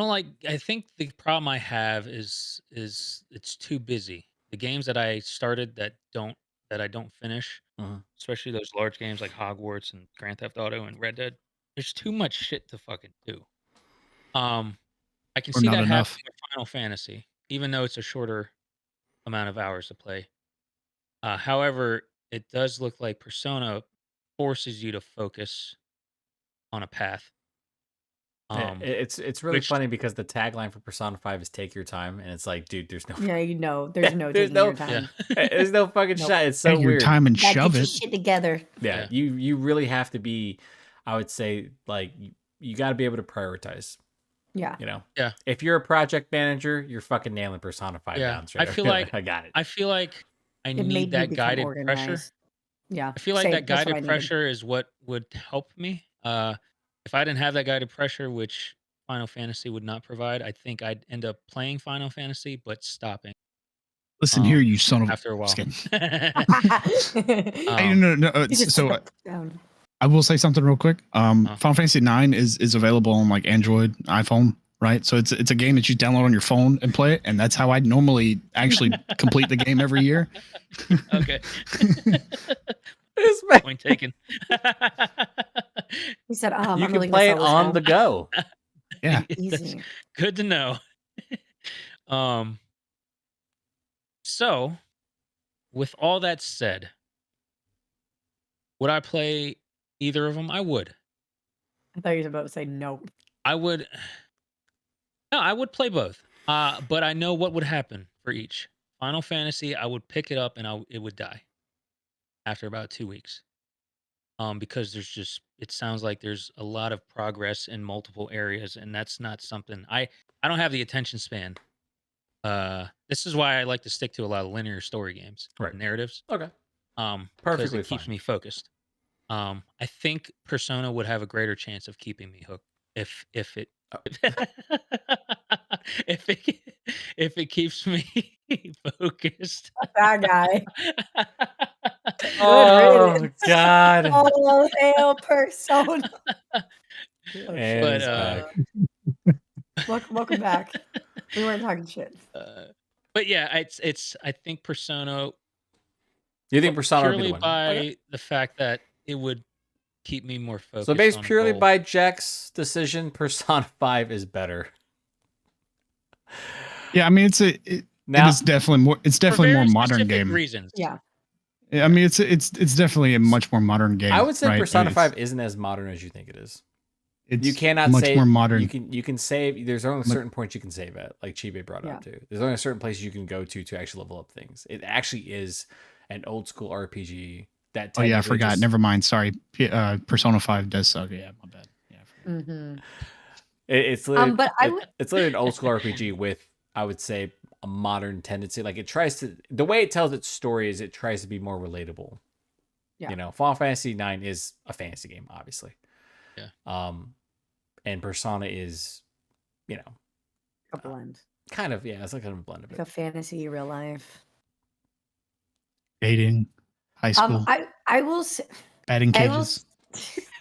like. I think the problem I have is it's too busy. The games that I started that I don't finish, especially those large games like Hogwarts and Grand Theft Auto and Red Dead. There's too much shit to fucking do. I can
Or
see
not
that
enough.
happening with Final Fantasy, even though it's a shorter amount of hours to play. However, it does look like Persona forces you to focus on a path.
It's really
which-
funny because the tagline for Persona 5 is "Take your time," and it's like, dude, there's no,
Yeah, there's no
There's
taking
no-
your time.
there's no fucking
Nope.
shot. It's so
Take your
weird.
time and
Gotta
shove
get your
it.
shit together.
Yeah, you really have to be. I would say like you got to be able to prioritize.
Yeah.
You know.
Yeah.
If you're a project manager, you're fucking nailing Persona 5
Yeah.
down straight.
I feel like
I got it.
I feel like I
It
need
made me
that
become
guided pressure.
organized. Yeah.
I feel like
same.
that
That's what I
guided
needed.
pressure is what would help me. If I didn't have that guided pressure, which Final Fantasy would not provide, I think I'd end up playing Final Fantasy but stopping
Listen here, you son of
after a while.
Just
Um,
kidding. No.
You just
So
sit down.
I will say something real quick. Final Fantasy 9 is available on like Android, iPhone, right? So it's a game that you download on your phone and play it, and that's how I normally actually complete the game every year.
Okay.
This man-
Point taken.
He said,
you
I'm
can
really
play it
gonna sell
on
this
the go.
Yeah.
That's
Easy.
good to know. So, with all that said, would I play either of them? I would.
I thought you were about to say no.
I would. No, I would play both. But I know what would happen for each. Final Fantasy, I would pick it up and it would die after about 2 weeks. Because it sounds like there's a lot of progress in multiple areas, and that's not something I don't have the attention span. This is why I like to stick to a lot of linear story games,
Right.
narratives.
Okay.
Because
Perfectly
it keeps
fine.
me focused. I think Persona would have a greater chance of keeping me hooked if it if it keeps me focused.
That guy.
Oh
riddance.
God.
Oh, hail Persona.
And
But,
he's back.
Welcome back. We weren't talking shit.
But yeah, it's I think Persona
You think Persona would be
purely
the one?
by
Okay.
the fact that it would keep me more focused.
So based
on a
purely
goal.
by Jack's decision, Persona 5 is better.
Yeah, I mean it is definitely more. It's
For
definitely more
very
modern
specific
game.
reasons.
Yeah.
I mean it's definitely a much more modern game.
I would say
right?
Persona
It's-
5 isn't as modern as you think it is.
It's
You cannot
much
save.
more modern.
You can save. There's only certain points you can save at, like Chibi brought
Yeah.
up too. There's only certain places you can go to actually level up things. It actually is an old school RPG that.
Oh yeah, I
technically
forgot.
just-
Never mind. Sorry. Persona 5 does suck. Yeah, my bad. Yeah.
Mm-hmm.
It's literally,
But I would.
it's literally an old school RPG with, I would say, a modern tendency. Like it tries to, the way it tells its story is it tries to be more relatable.
Yeah.
You know, Final Fantasy 9 is a fantasy game, obviously.
Yeah.
And Persona is, you know,
A blend.
kind of, yeah, it's like kind of a blend of
Like
it.
a fantasy real life.
Dating, high school,
I will say,
batting
I will,
cages.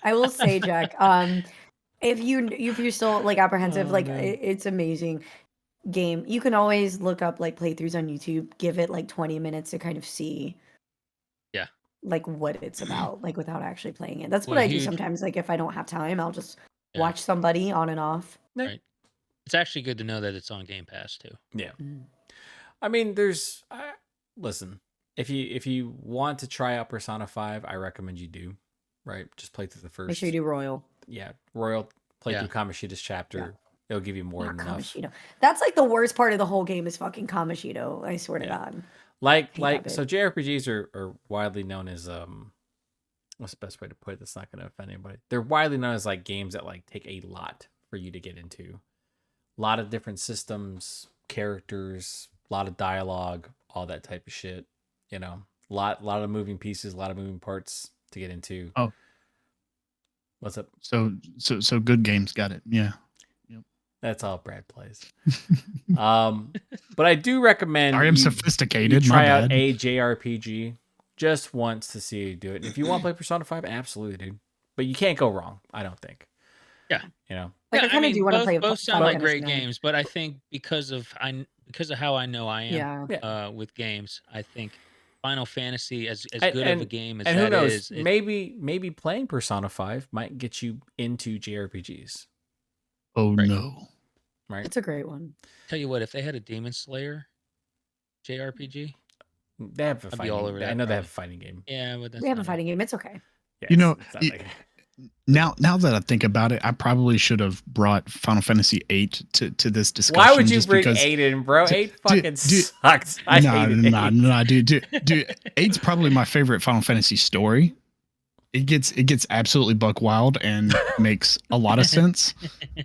I will say, Jack. If you're still like apprehensive,
Oh,
like
man.
it's amazing game. You can always look up like playthroughs on YouTube. Give it like 20 minutes to kind of see.
Yeah.
Like what it's about, like without actually playing it. That's what
Well,
I do
huge-
sometimes. Like if I don't have time, I'll just
Yeah.
watch somebody on and off.
Right. It's actually good to know that it's on Game Pass too.
Yeah.
Mm.
I mean, listen, if you want to try out Persona 5, I recommend you do, right? Just play through the first.
Make sure you do Royal.
Yeah, Royal, play
Yeah.
through Kamoshida's chapter. It'll give you more
Not
than enough.
Kamoshida. That's like the worst part of the whole game is fucking Kamoshida. I swear to
Yeah.
God.
Like
that
so JRPGs are widely known as what's the best way to put it that's not going to offend anybody? They're widely known as like games that like take a lot for you to get into. A lot of different systems, characters, a lot of dialogue, all that type of shit. You know, a lot of moving pieces, a lot of moving parts to get into.
Oh.
What's up?
So good games. Got it. Yeah.
That's all Brad plays. But I do recommend
I am
you
sophisticated.
try
My
out
bad.
a JRPG just once to see you do it. And if you want to play Persona 5, absolutely, dude. But you can't go wrong, I don't think.
Yeah.
You know.
Like I kind of do want to play.
Both sound
Final
like
Fantasy
great
IX.
games, but I think because of how I know I am
Yeah.
with games, I think Final Fantasy, as
And-
good of a game as
And who
that
knows?
is,
Maybe playing Persona 5 might get you into JRPGs,
Oh
Right.
no.
right?
It's a great one.
tell you what, if they had a Demon Slayer JRPG,
They have a
I'd be
fighting
all
game.
over
I
that
know they have a
probably.
fighting game.
Yeah, but that's
We have a
not it.
fighting game. It's okay.
Yeah,
You know,
it's not
y-
like-
Now that I think about it, I probably should have brought Final Fantasy VIII to this discussion.
why would you
just
bring
because
8 in, bro?
Dude,
8 fucking
dude,
sucks. I hated 8.
Nah, dude. 8's probably my favorite Final Fantasy story. It gets absolutely buck wild and makes a lot of sense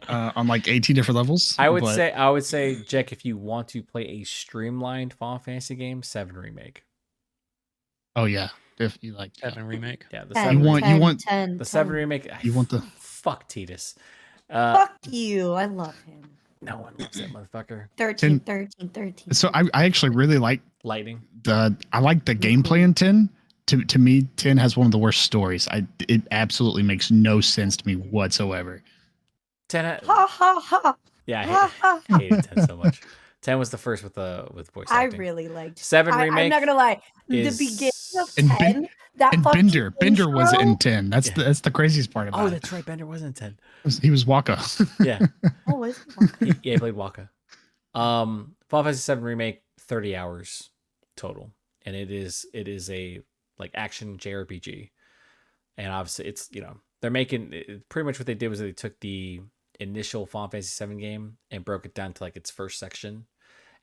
on like 18 different levels.
I would
but-
say, Jack, if you want to play a streamlined Final Fantasy game, 7 remake.
Oh yeah, if you like
7 remake.
Yeah, the
10,
7
want-
remake.
10, want-
10,
The 7
10.
remake.
You want the-
fuck Titus.
Fuck you. I love him.
No one loves that motherfucker.
13,
10.
13.
So I actually really like
Lightning.
the gameplay in 10. To me, 10 has one of the worst stories. It absolutely makes no sense to me whatsoever.
10.
Ha ha ha.
Yeah,
Ha ha.
I hated 10 so much. 10 was the first with voice
I
acting.
really liked
7
I'm
remake.
not gonna lie.
is-
The beginning of
And
10, that
And
fucking
Bender was
intro-
in 10. That's the craziest part about
Oh,
it.
that's right. Bender wasn't 10.
He was Waka.
Yeah,
Oh, is it?
yeah, he played Waka. Final Fantasy 7 remake, 30 hours total, and it is a like action JRPG, and obviously it's they're making pretty much what they did was they took the initial Final Fantasy 7 game and broke it down to like its first section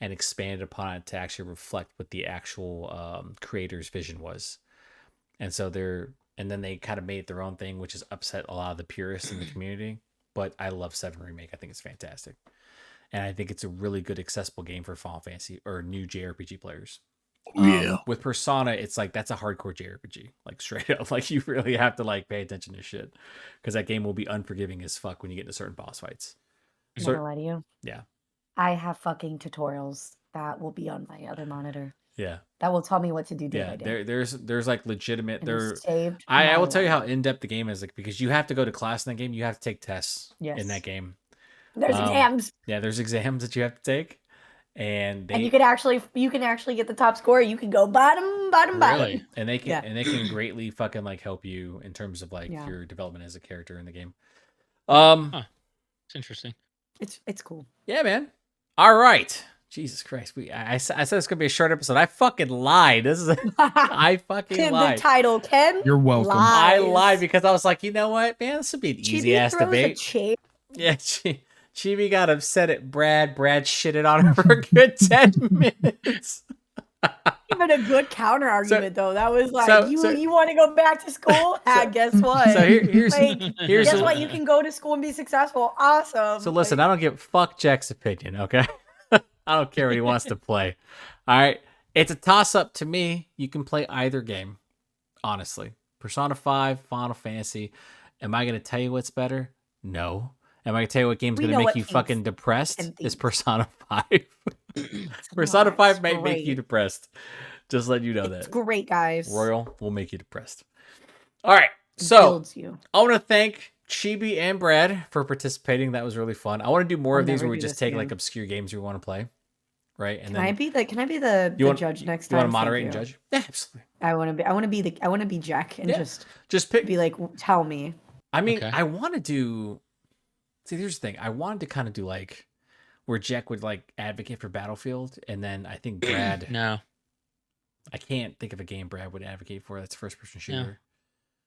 and expanded upon it to actually reflect what the actual creator's vision was. And so then they kind of made their own thing, which has upset a lot of the purists in the community. But I love 7 Remake. I think it's fantastic. And I think it's a really good accessible game for Final Fantasy or new JRPG players. With Persona, it's like that's a hardcore JRPG, like straight up. Like you really have to like pay attention to shit because that game will be unforgiving as fuck when you get into certain boss fights.
I'm
So
not gonna lie to you.
yeah,
I have fucking tutorials that will be on my other monitor
yeah,
that will tell me what to do day
yeah.
by day.
There's like legitimate
And
there.
it's saved.
I
my
will tell you how
life.
in depth the game is, like because you have to go to class in that game. You have to take tests in
Yes.
that game.
There's exams,
Yeah, there's exams that you have to take, and
and you can actually get the top score. You can go bottom.
Really?
and they can
Yeah.
and they can greatly fucking like help you in terms of like
Yeah.
your development as a character in the game.
It's interesting.
It's cool.
Yeah, man. All right. Jesus Christ. I said it's gonna be a short episode. I fucking lied. This is I fucking
The
lied.
title, Ken.
You're welcome.
I
lies.
lied because I was like, you know what, man, this would be an easy
Chibi
ass
throws a
debate.
chair.
Yeah, Chibi got upset at Brad. Brad shitted on him for a good 10 minutes.
He having a good counter argument though. That was like,
so-
you want to go back to school? Guess what?
So here's
Guess
the-
what? You can go to school and be successful. Awesome.
So listen, I don't give fuck Jack's opinion, okay? I don't care what he wants to play. All right. It's a toss-up to me. You can play either game, honestly. Persona 5, Final Fantasy. Am I going to tell you what's better? No. Am I going to tell you what game's going to make you fucking depressed? It's Persona 5. Persona 5 might make you depressed. Just let you know that.
It's great, guys.
Royal will make you depressed. All right. So I want to thank Chibi and Brad for participating. That was really fun. I want to do more of these where we just take like obscure games we want to play. Right. And
can I be the judge next time?
You want to moderate and judge? Yeah, absolutely.
I want to be Jack and
just pick.
Be like, tell me.
I mean, I want to do. See, here's the thing. I wanted to kind of do like where Jack would like advocate for Battlefield, and then I think Brad.
No.
I can't think of a game Brad would advocate for. That's first person shooter.
No.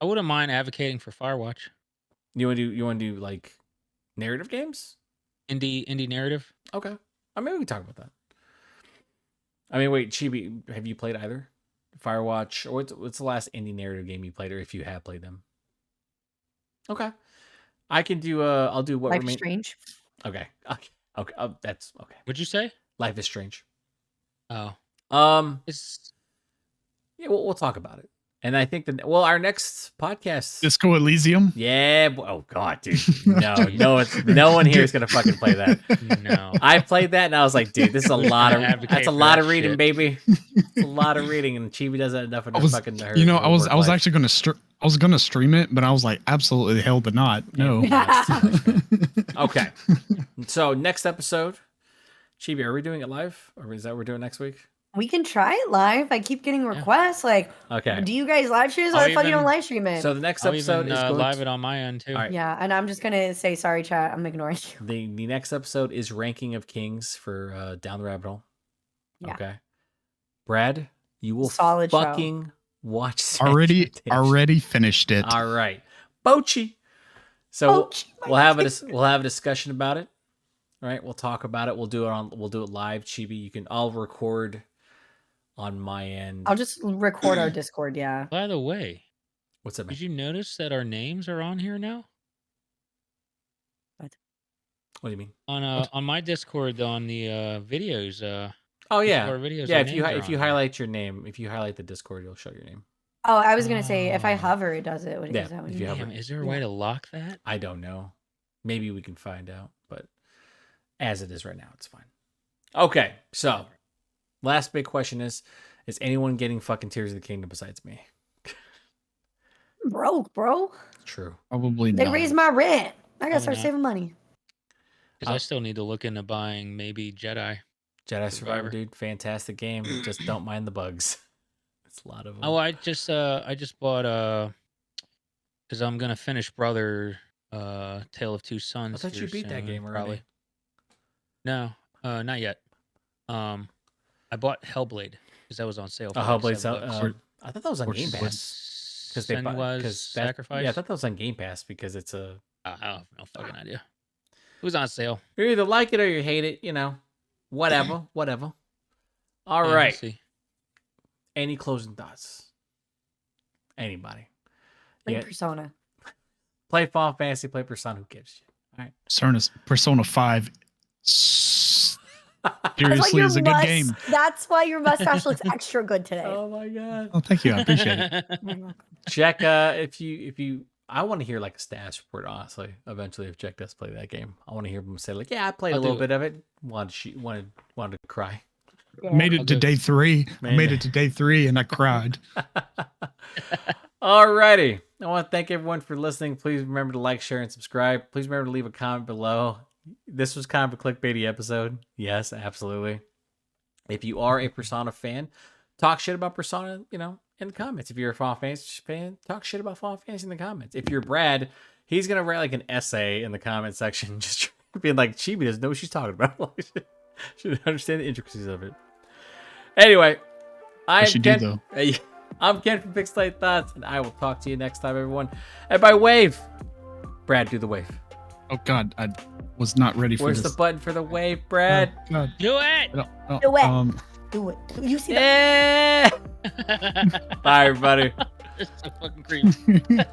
I wouldn't mind advocating for Firewatch.
You want to do like narrative games?
Indie narrative.
Okay. I mean, we can talk about that. I mean, wait, Chibi, have you played either? Firewatch, or what's the last indie narrative game you played, or if you have played them? Okay. I can do, I'll do what
Life is Strange.
Okay. That's okay.
What'd you say?
Life is Strange.
Oh.
It's... Yeah, we'll talk about it. And I think our next podcast,
Disco Elysium.
Yeah. Oh God, dude. No one here is gonna fucking play that.
No.
I played that and I was like, dude, this is a lot of that's a lot of reading, baby. It's a lot of reading, and Chibi doesn't enough of fucking.
I was actually gonna stream it, but I was like, absolutely hell to not. No.
Okay. So next episode, Chibi, are we doing it live, or is that what we're doing next week?
We can try it live. I keep getting requests like,
okay,
do you guys live stream? I thought you don't live stream it.
So the next episode is
live it on my end too.
Right.
Yeah, and I'm just gonna say sorry, chat. I'm ignoring you.
The next episode is ranking of kings for Down the Rabbit Hole.
Yeah.
Okay, Brad, you will
Solid
fucking watch.
Already finished it.
All right, Bochi. So we'll have a discussion about it. All right, we'll talk about it. We'll do it live. Chibi, I'll record on my end.
I'll just record our Discord. Yeah.
By the way,
what's up, man?
Did you notice that our names are on here now?
What
do you mean?
On my Discord, on the videos.
Oh yeah,
videos,
yeah. If you highlight your name, if you highlight the Discord, you'll show your name.
Oh, I was gonna say if I hover, it does it.
Yeah,
is that what
if you hover.
Is there a way to lock that?
I don't know. Maybe we can find out, but as it is right now, it's fine. Okay, so last big question is anyone getting fucking Tears of the Kingdom besides me?
Broke, bro.
True.
Probably
They
not.
raised my rent. I gotta start saving money.
Because I still need to look into buying maybe Jedi
Survivor, dude. Fantastic game. Just don't mind the bugs. It's a lot of them.
Oh, I just bought because I'm gonna finish Brother Tale of Two Sons.
I thought you beat that game already.
Probably. No, not yet. I bought Hellblade because that was on sale.
Hellblade. I thought that was on Game Pass. Because Sacrifice. Yeah, I thought that was on Game Pass because it's a.
I have no fucking idea. It was on sale.
You either like it or you hate it. Whatever. All right.
We'll see.
Any closing thoughts? Anybody?
Play Persona.
Play Final Fantasy. Play Persona. Who gives a shit? All right.
Persona 5. Seriously, is a good game.
That's why your mustache looks extra good today.
Oh my god!
Oh, thank you. I appreciate it.
Jack, if you, I want to hear like a status report. Honestly, eventually, if Jack does play that game, I want to hear him say like, "Yeah, I played a little bit of it. Wanted to cry."
Yeah. Made it to day 3. I made it to day 3 and I cried.
Alrighty. I want to thank everyone for listening. Please remember to like, share, and subscribe. Please remember to leave a comment below. This was kind of a clickbaity episode. Yes, absolutely. If you are a Persona fan, talk shit about Persona, in the comments. If you're a Final Fantasy fan, talk shit about Final Fantasy in the comments. If you're Brad, he's going to write like an essay in the comment section, just being like, Chibi doesn't know what she's talking about. Should understand the intricacies of it. Anyway, I'm Ken from Pixelated Thoughts, and I will talk to you next time, everyone. And by wave, Brad, do the wave.
Oh God, I was not ready for
this. Where's the button for the wave, Brad?
Oh, God.
Do it.
Do it. Do it. You see that?
Yeah. Bye, everybody.
It's so fucking creepy.